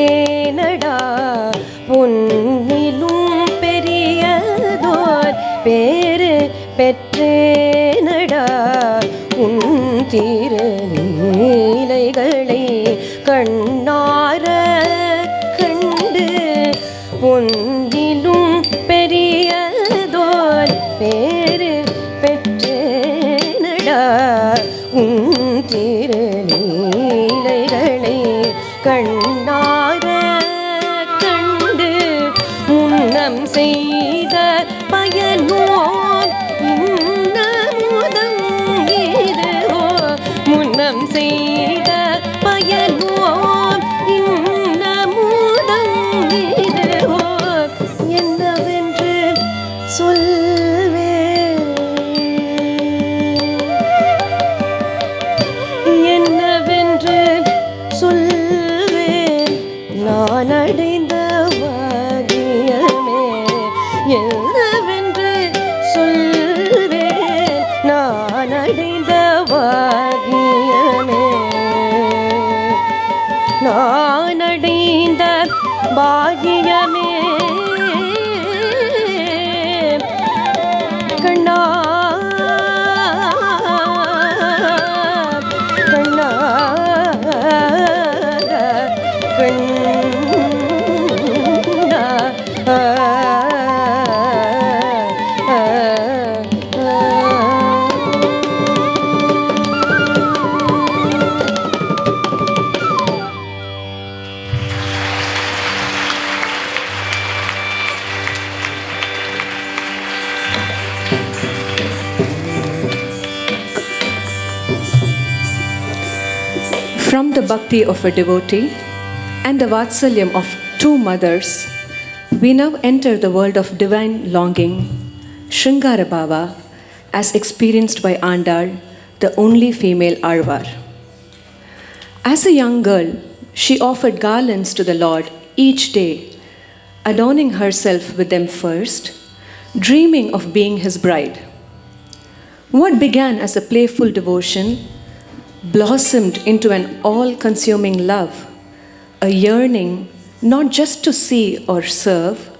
பெற்றேனடா பொன்னிலும் பெரியதோர் பேரு பெற்றேனடா உன் திருநீலைகளை கண்ணார கண்டு பொன்னிலும் பெரியதோர் பேரு பெற்றேனடா உன் திருநீலைகளை கண்ணார கண்டு முன்னம் செய்த பயனோ இன்னமுதம் இதுவோ முன்னம் செய்த பயனோ இன்னமுதம் இதுவோ என்னவென்று சொல்வேன் என்னவென்று சொல்வேன் நான் அடைந்த வாகியமே என்னவென்று சொல்வேன் நான் அடைந்த வாகியமே நான் அடைந்த பாகியமே கண்ணா கண்ணா கண்ணா From the bhakti of a devotee and the vatsalyam of two mothers, we now enter the world of divine longing, Shringara Bhava, as experienced by Andal, the only female Arvar. As a young girl, she offered garlands to the Lord each day, adorning herself with them first, dreaming of being his bride. What began as a playful devotion blossomed into an all-consuming love, a yearning not just to see or serve,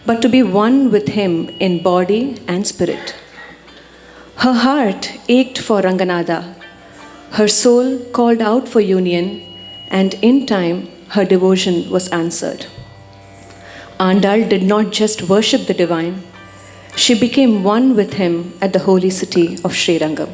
but to be one with him in body and spirit. Her heart ached for Ranganatha, her soul called out for union, and in time her devotion was answered. Andal did not just worship the divine, she became one with him at the holy city of Srirangam.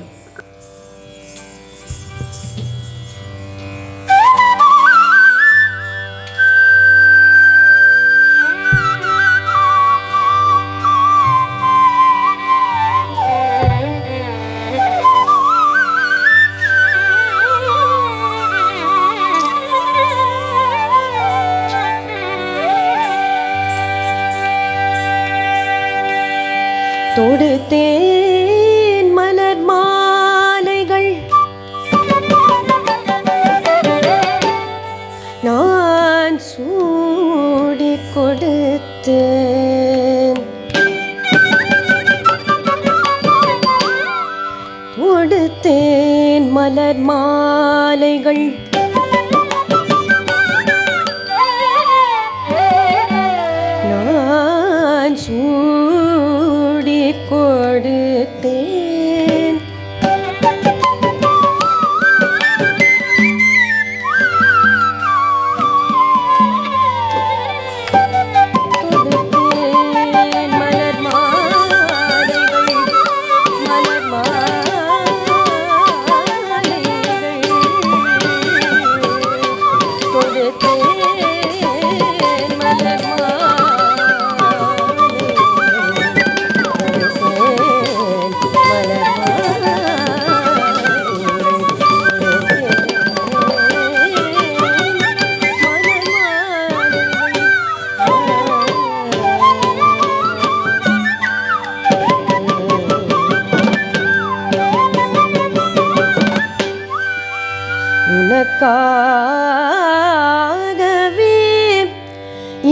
தொடுத்தேன் மலர் மாலைகள் நான் சூடிக் கொடுத்தேன் தொடுத்தேன் மலர் மாலைகள் நான் கொடுத்தேன் மலர் மாலைகள் மலர் மாலைகள் கொடுத்தேன் மலர் உனக்காகவே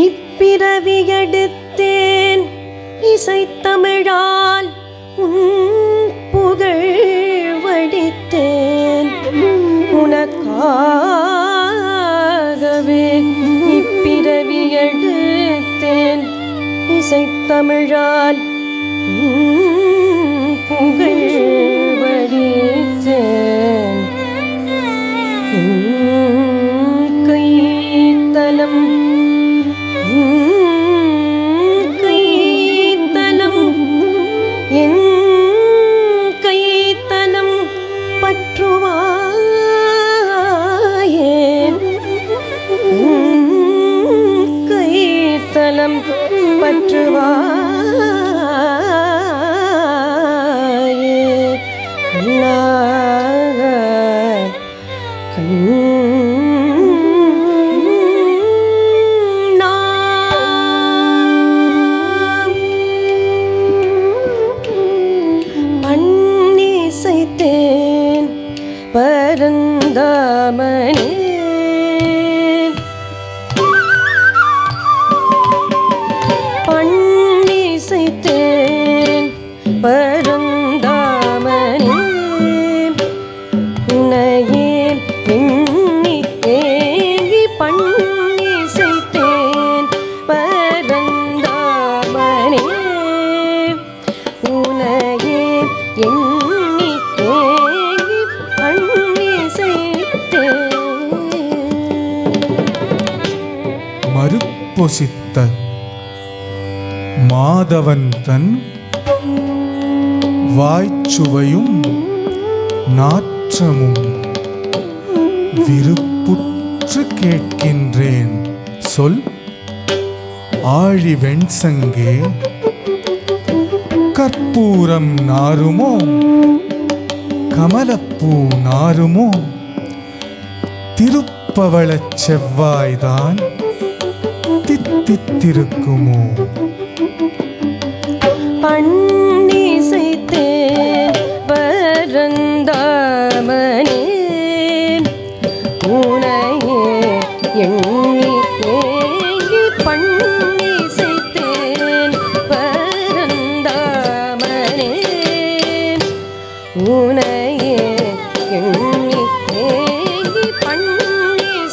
இப்பிறவி எடுத்தேன் இசைத்தமிழால் உன் புகழ் வடித்தேன் உனக்காகவே இசைத்தமிழால் புகழ் வடித்தேன் கைத்தலம் என் கைத்தலம் பற்றுவாயே கைத்தலம் பற்றுவாயே பண்ணிசைத்தேன் பரந்தாமனே பண்ணிசைத்தேன் பரந்தாமனே உன்னையே எண்ணி ஏங்கி பண்ணிசைத்தேன் பரந்தாமனே உன்னையே எண்ணி ஏங்கி பண்ணிசைத்தேன் மறுப்பொசித்த மாதவன் தன் வாய்ச்சுவையும் நாற்றமும் விருப்புற்று கேட்கின்றேன் சொல் ஆழி வெண்சங்கே கற்பூரம் நாருமோ கமலப்பூ நாருமோ திருப்பவளச் செவ்வாய்தான் தித்தித்திருக்குமோ பண்ணிசைத்தேன் பரந்தாமனே உன்னையே எண்ணி ஏங்கி பண்ணிசைத்தேன் பரந்தாமனே உன்னையே எண்ணி ஏங்கி பண்ணிசைத்தேன்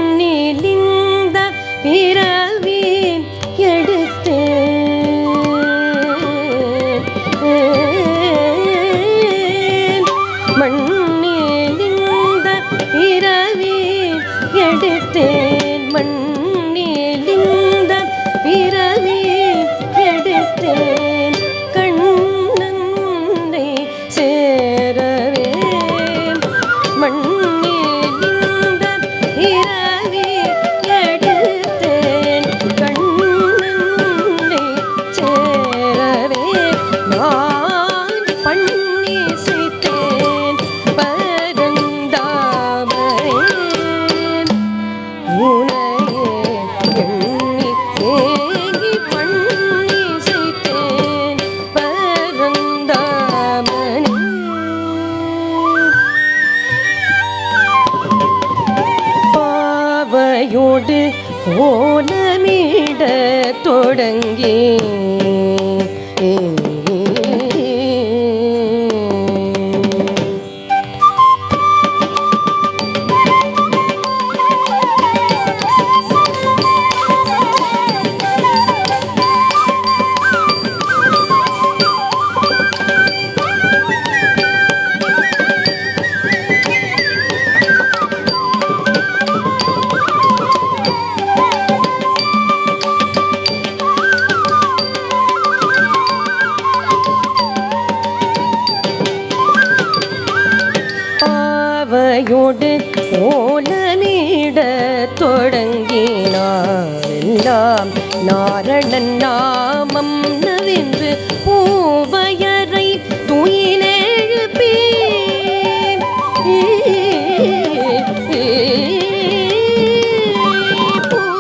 மண்ணிலிந்த பிறவி எடுத்தேன் மண்ணிலிந்த பிறவி எடுத்தேன் மண்ணிலிந்த பிறவி எடுத்தேன் கண்ணன் உன்னை சேரவே மண்ணிலிந்த பிறவி எடுத்தேன் கண்ணன் உன்னை சேரவே நான் பண்ணிசைத்தேன் பரந்தாமனே உன்னையே எண்ணி ஏங்கி பண்ணிசைத்தேன் பரந்தாமனே பாவையோடு ஓலமிட தொடங்கி பாவையோடு ஓலமிட தொடங்கினாரெல்லாம் நாரணன் நாமம் நவின்று பூவையரை துயிலெழுப்பி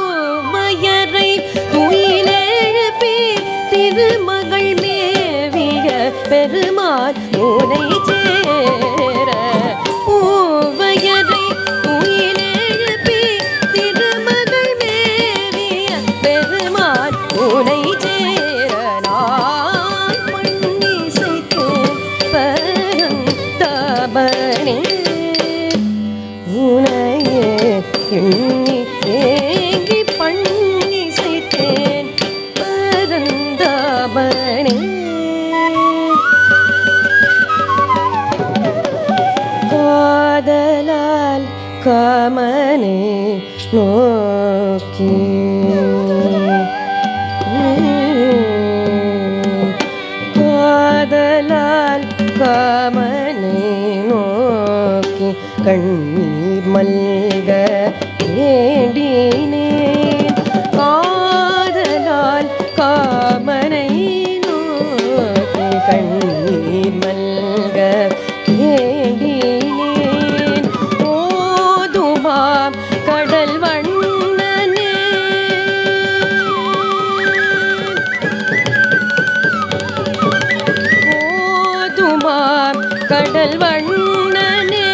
பூவையரை துயிலெழுப்பி திருமகள் மேவிய பெருமாள் முனை சேர பூவையரை துயிலெழுப்பி திருமகள் மேவிய பெருமாள் முனை சேர நான் பண்ணிசைத்தேன் பரந்தாமனே காதலால் காமனே நோக்கி காதலால் காமனை நோக்கி கண்ணீர் மல்க வேண்டினேன் காதலால் காமனை நோக்கி கண்ணீர் மல்க வேண்டினேன் ஓதுமாம் கடல் வண்ணனே ஓதுமாம் கடல் வண்ணனே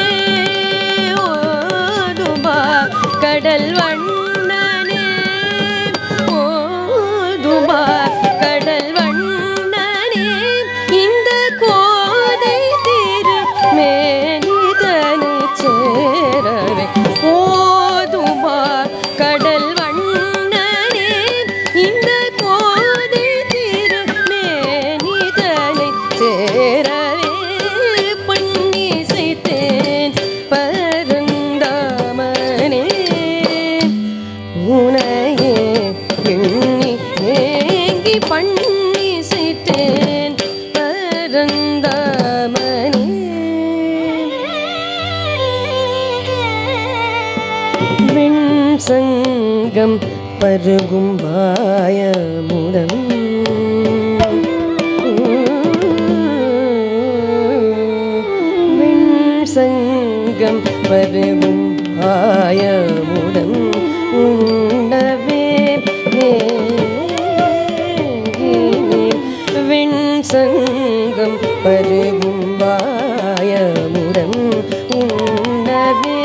ஓதுமாம் கடல் வண்ணனே ஓதுமாம் கடல் வண்ணனே இந்த கோதை திருமேனிதனை சேரவே ஓதுமாம் கடல் வண்ணனே இந்த கோதை திருமேனிதனை சேரவே பண்ணிசைத்தேன் பரந்தாமனே உனையே எண்ணி ஏங்கி பண்ணிசைத்தேன் பரந்தாமனே வெண் சங்கம் பருகும் வாயமுதம் வெண் சங்கம் பருகும் வாயமுதம் உண்டவே வெண் சங்கம் பருகும் வாயமுதம் உண்டவே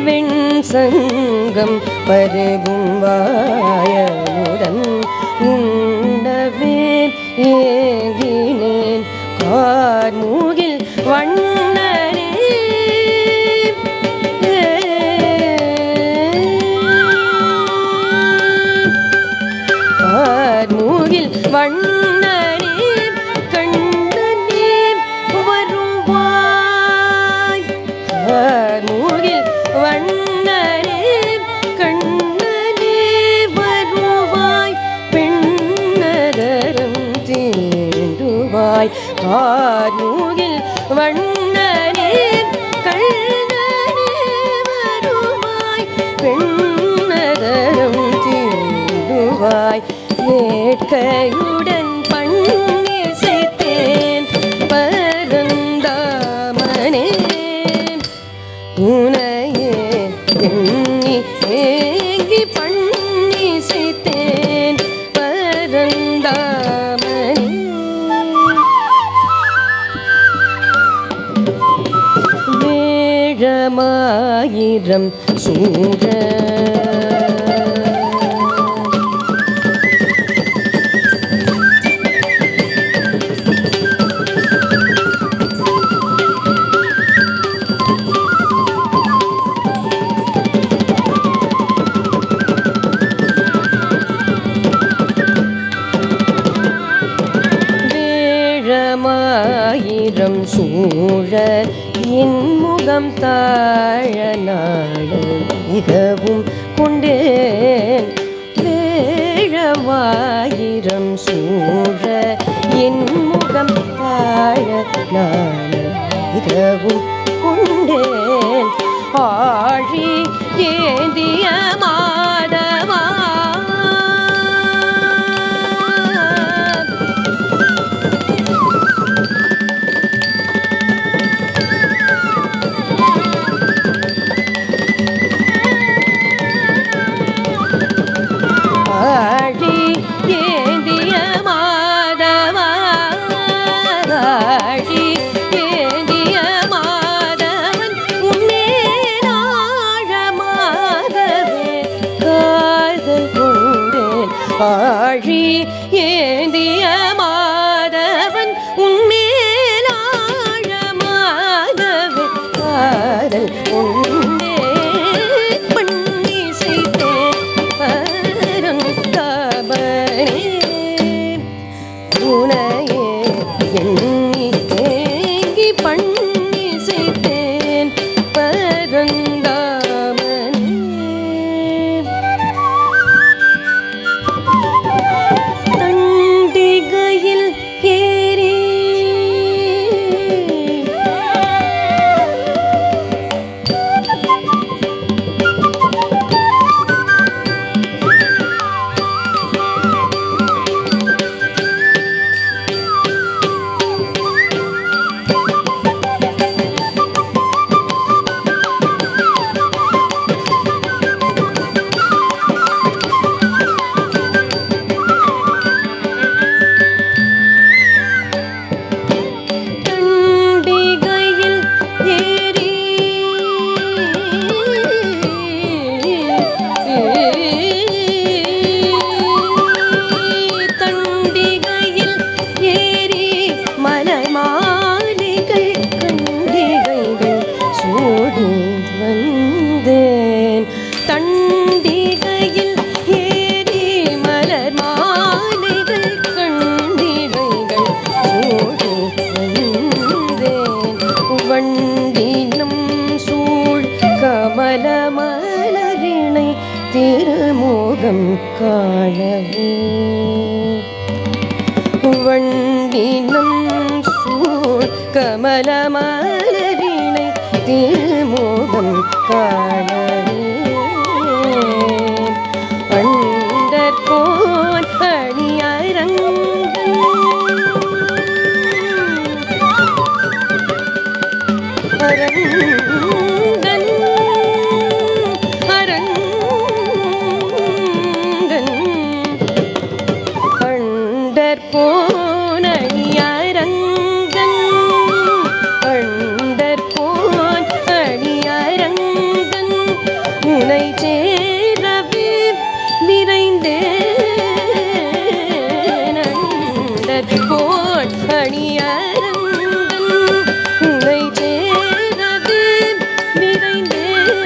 வெண் சங்கம் பருகும் வாயமுதம் உண்டவே ஏகினேன் கார்முகில் வண்ணனே கார்முகில் வண்ணனே கண்ணனே வருவாய் கார்முகில் வண்ணனே கண்ணனே வருவாய் பெண்ணதரம் தீண்டுவாய் கார்முகில் வண்ணனே கண்ணனே வருவாய் பெண்ணதரம் தீண்டுவாய் வேட்கையுடன் பண்ணிசைத்தேன் பரந்தாமனே உனையே எண்ணி ஏங்கி பண்ணிசைத்தேன் பரந்தாமனே வேழமாயிரம் சூழ வேழமாயிரம் சூழ என் முகம் தாழ நாட மிகவும் கொண்டேன் வேழமாயிரம் சூழ என் முகம் தாழ நாட மிகவும் கொண்டேன் ஆழி ஏந்திய மாதவா ஆழி ஏந்திய மாதவா ஆழி ஏந்திய மாதவன் உன்மேல் ஆழமாகவே காதல் கொண்டேன் ஆழி ஏந்திய மாதவன் உன்மேல் ஆழமாகவே காதல் கொண்டேன் பண்ணிசைத்தேன் காணவே வண்டினம் சூழ் கமலமலரினை திருமுகம் காணவே அண்டர்கோன் அணியரங்கன் அரங்கன் அரங்கன் அண்டர்கோன் அணியரங்கன் அண்டர்கோன் அணியரங்கன் உனை சேரவே விரைந்தேன் அண்டர்கோன் அணியரங்கன் உனை சேரவே விரைந்தேன்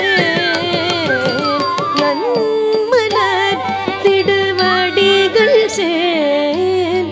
நன்மலர் திடுவடிகள் சேர்ந்தேன்.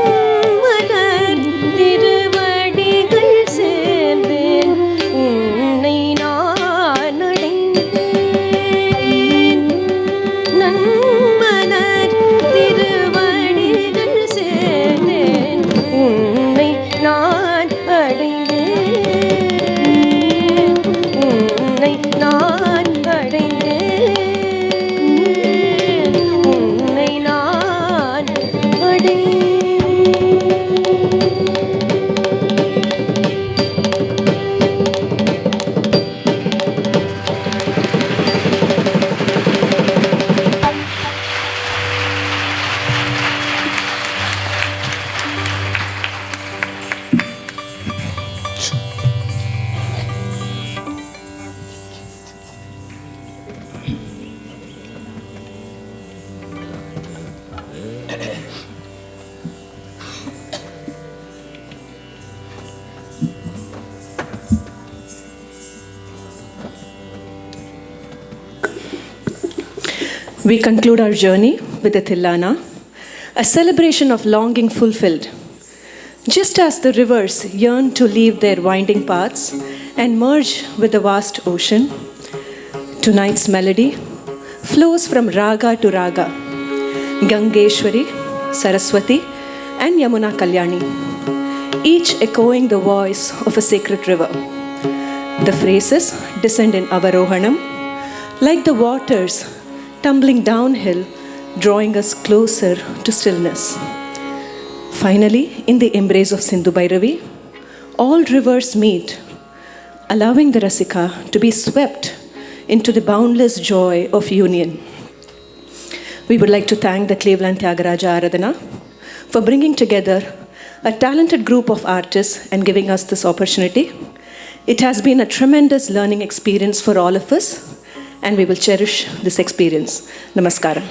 நன்மலர் திருவடிகள் சேர்ந்தேன் உன்னை நான் அடைந்தேன் நன்மலர் திருவடிகள் சேர்ந்தேன் உன்னை நான் அடைந்தேன் உன்னை நான் அடைந்தேன் உன்னை நான் அடைந்தேன். We conclude our journey with the Thillana, a celebration of longing fulfilled. Just as the rivers yearn to leave their winding paths and merge with the vast ocean, tonight's melody flows from raga to raga, Gangeshwari, Saraswati, and Yamuna Kalyani, each echoing the voice of a sacred river. The phrases descend in Avarohanam, like the waters tumbling downhill, drawing us closer to stillness. Finally, in the embrace of Sindhu Bhairavi, all rivers meet, allowing the Rasika to be swept into the boundless joy of union. We would like to thank the Cleveland Tyagaraja Aradhana for bringing together a talented group of artists and giving us this opportunity. It has been a tremendous learning experience for all of us, and we will cherish this experience. Namaskaram.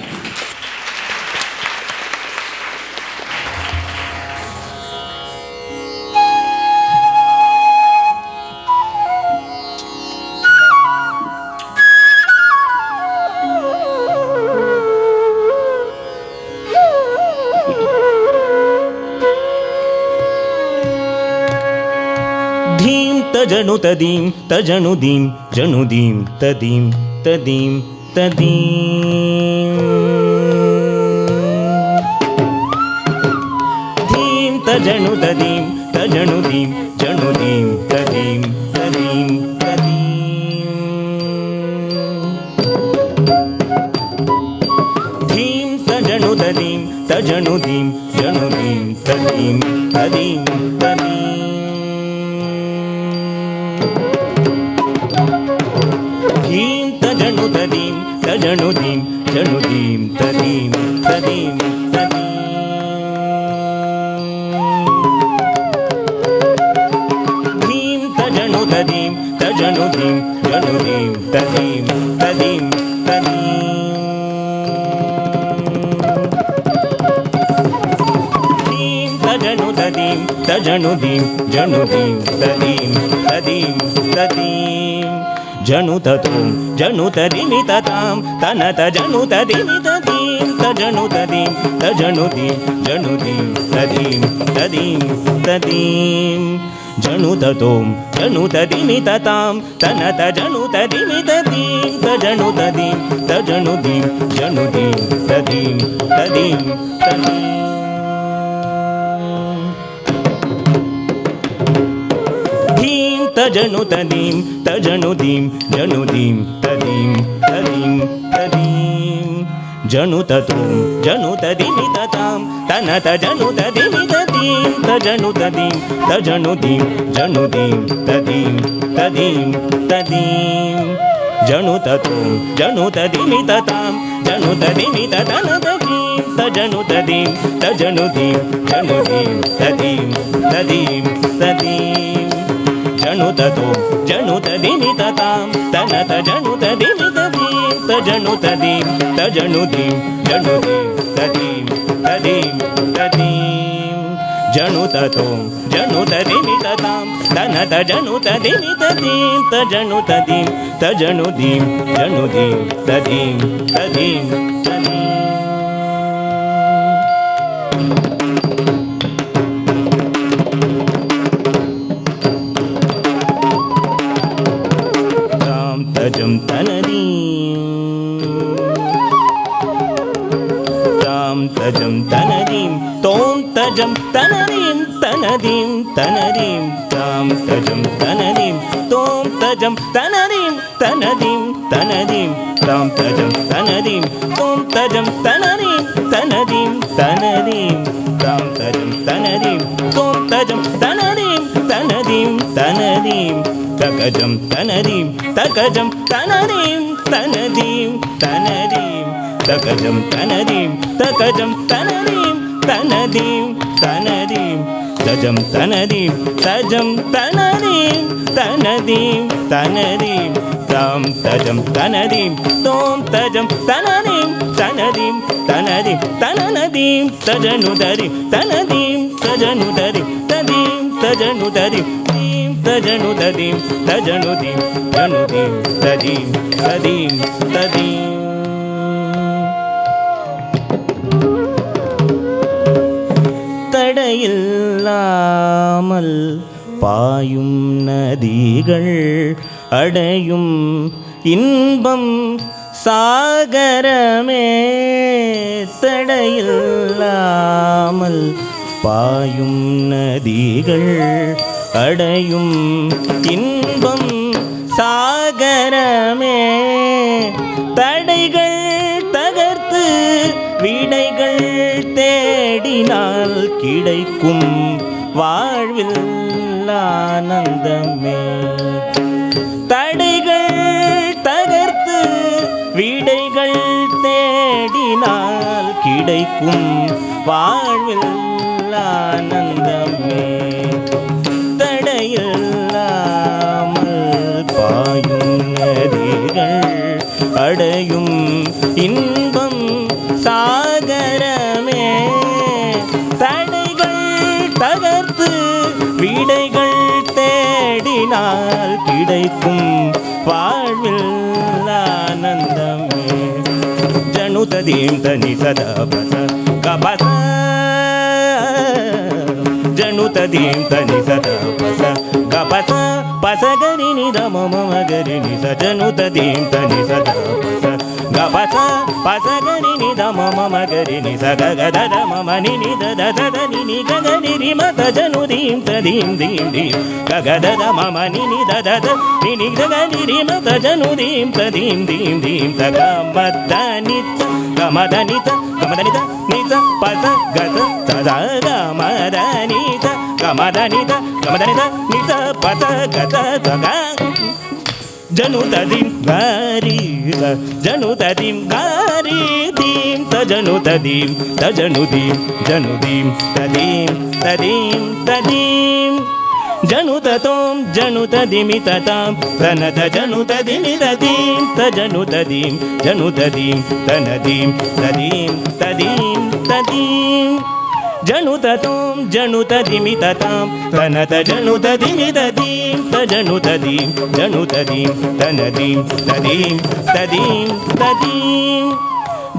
धीं तजनु तदीं तजनुदीं जनुदीं तदीं तदीं तदीं धीं तजनु तदीं तजनुदीं जनुदीं तदीं तदीं तदीं धीं तजनु तदीं तजनुदीं जनुदीं तदीं तदीं तदीं धीं तजनु तदीं तजनुदीं जनुदीं तदीं तदीं तदीं धीं जनुददीं तजनुदीं जनुदीं तदीं तदीं तदीं तजनुददीं तजनुदीं जनुदीं तदीं तदीं तदीं जनुततों जनुतदिमिततां तनत जनुतदिमिततीं तजनुतदीं तजनुदीं जनुदीं तदीं तदीं तदीं जनुततों जनुतदिमिततां तनत जनुतदिमिततीं तजनुतदीं तजनुदीं जनुदीं तदीं तदीं तदीं तजनुतदीं तजनुदीं जनुदीं तदीं तदीं तदीं जनुततों जनुतदिमिततां तनत जनुतदिमिततीं तजनुतदीं तजनुदीं जनुदीं तदीं तदीं तदीं जनुततों जनुतदिमिततां जनुतदिमिततनतदीं तजनुतदीं तजनुदीं जनुदीं तदीं तदीं तदीं जनुततों जनुतदिमिततां तनत जनुतदिमिततीं तजनुतदीं तजनुदीं जनुदीं तदीं तदीं तदीं जनुततों जनुतदिमिततां तनत जनुतदिमिततीं तजनुतदीं तजनुदीं जनुदीं तदीं तदीं तदीं तजं तनदीं तां तजं तनदीं तों तजं तनदीं तनदीं तनदीं तां तजं तनदीं तों तजं तनदीं तनदीं तनदीं तां तजं तनदीं तों तजं तनदीं तनदीं तनदीं तां तजं तनदीं तों तजं तनदीं तनदीं तनदीं तकजं तनदीं तकजं तनदीं तनदीं तनदीं तकजं तनदीं तकजं तनदीं तनदीं तनदीं तजं तनदीं तजं तनदीं तनदीं तनदीं तां तजं तनदीं तों तजं तनदीं तनदीं तनदीं तनदीं तजनुदरीं तनदीं तजनुदरीं तदीं तजनुदरीं तजनुददीं तजनुदीं जनुदीं तदीं तदीं तदीं தடையில்லாமல் பாயும் நதிகள் அடையும் இன்பம் சாகரமே தடையில்லாமல் பாயும் நதிகள் அடையும் இன்பம் சாகரமே தடைகள் தகர்த்து விடைகள் தேடினால் கிடைக்கும் வாழ்வில் ஆனந்தமே தடைகள் தகர்த்து விடைகள் தேடினால் கிடைக்கும் வாழ்வில் ஆனந்தமே தடையில்லாமல் பாயும் நதிகள் அடையும் இன்பம் சாகரமே தடைகள் தகர்த்து விடைகள் தேடினால் கிடைக்கும் வாழ்வில் ஆனந்தமே ஜனுததீம் தனி சதபச கபச ஜனுததீம் தனி சதபச கபச பசகரி நித மம மகரி நித ஜனுததீம் தனி சதபச கபச பசகரி நித மம மகரி நித ககதத மம நினி தத தத நினி ககரி ரிமத ஜனுதீம் ததீம் தீம் தீம் ககதத மம நினி தத நினி ககரி ரிமத ஜனுதீம் ததீம் தீம் தீம் தகமதனித கமதனித கமதனித நித பச கத தத கமதனித கமதனித கமதனித நித பச கத தக जनुतदीं गारीद जनुतदीं गारीदीं तजनुतदीं तजनुदीं जनुदीं तदीं तदीं तदीं जनुततों जनुतदिमिततां तनतजनुतदिनितदीं तजनुतदीं जनुतदीं तनदीं तदीं तदीं तदीं जनुततों जनुतदिमिततां तनतजनुतदिनितदीं तजनुतदीं जनुतदीं तनदीं तदीं तदीं तदीं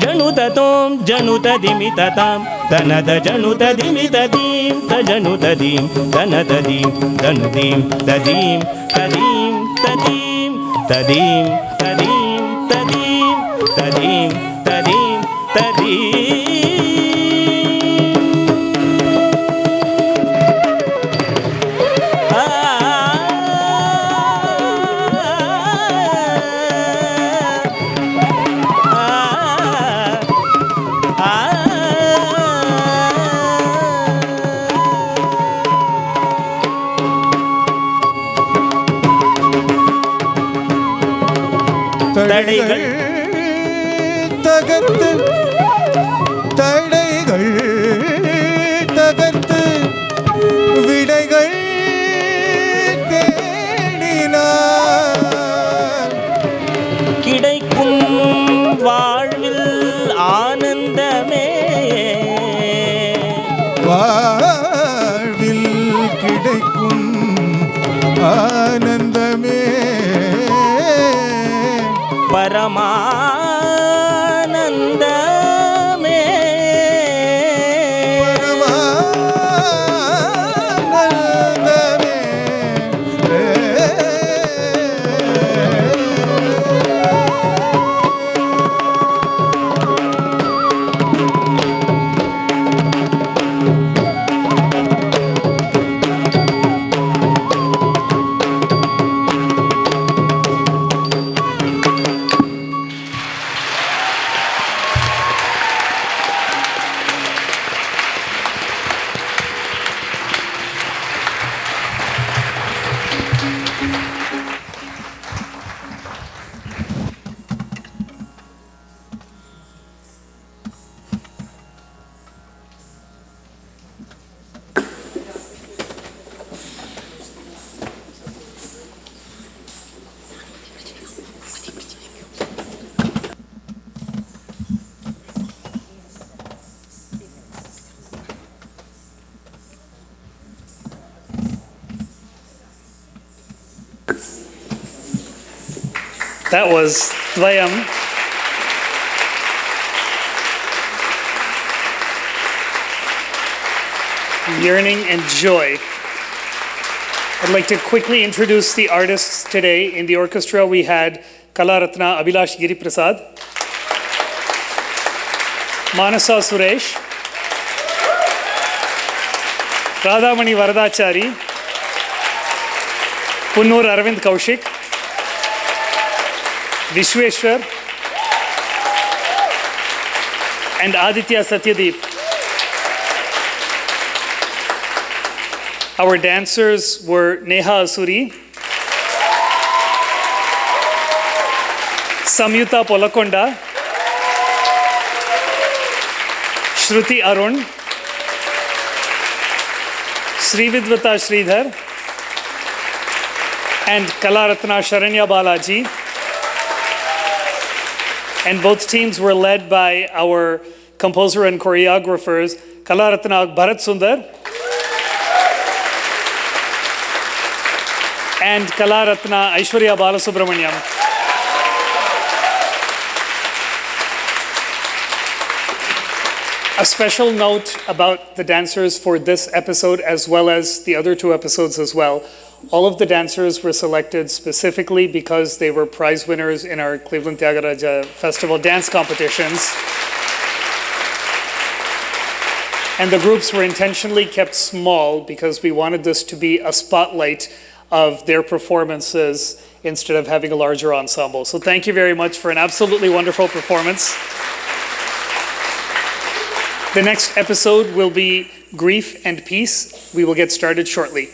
जनुततों जनुतदिमिततां तनतजनुतदिमितदीं तजनुतदीं तनतदीं तनुदीं तदीं तदीं तदीं तदीं तदीं तदीं तदीं तदीं तदीं தடைகள் தகர்த்து தடைகள் தகர்த்து விடைகள் தேடினார் கிடைக்கும் வாழ்வில் ஆனந்தமே வாழ்வில் கிடைக்கும் ஆனந்தமே பரமானந்தமே பரமானந்தமே That was Dvayam. Yearning and Joy. I'd like to quickly introduce the artists today. In the orchestra, we had Kalaratna Abhilash Giriprasad, Manasa Suresh, Radhamani Varadachari, Punnur Arvind Kaushik, Vishweshwar, and Aditya Satyadeep. Our dancers were Neha Asuri, Samyuta Polakonda, Shruti Arun, Srividvata Sridhar, and Kalaratna Sharanya Balaji. And both teams were led by our composer and choreographers, Kalaratna Bharat Sundar and Kalaratna Aishwarya Balasubramaniam. A special note about the dancers for this episode, as well as the other two episodes as well. All of the dancers were selected specifically because they were prize winners in our Cleveland Tyagaraja Festival dance competitions. And the groups were intentionally kept small because we wanted this to be a spotlight of their performances instead of having a larger ensemble. So thank you very much for an absolutely wonderful performance. The next episode will be Grief and Peace. We will get started shortly.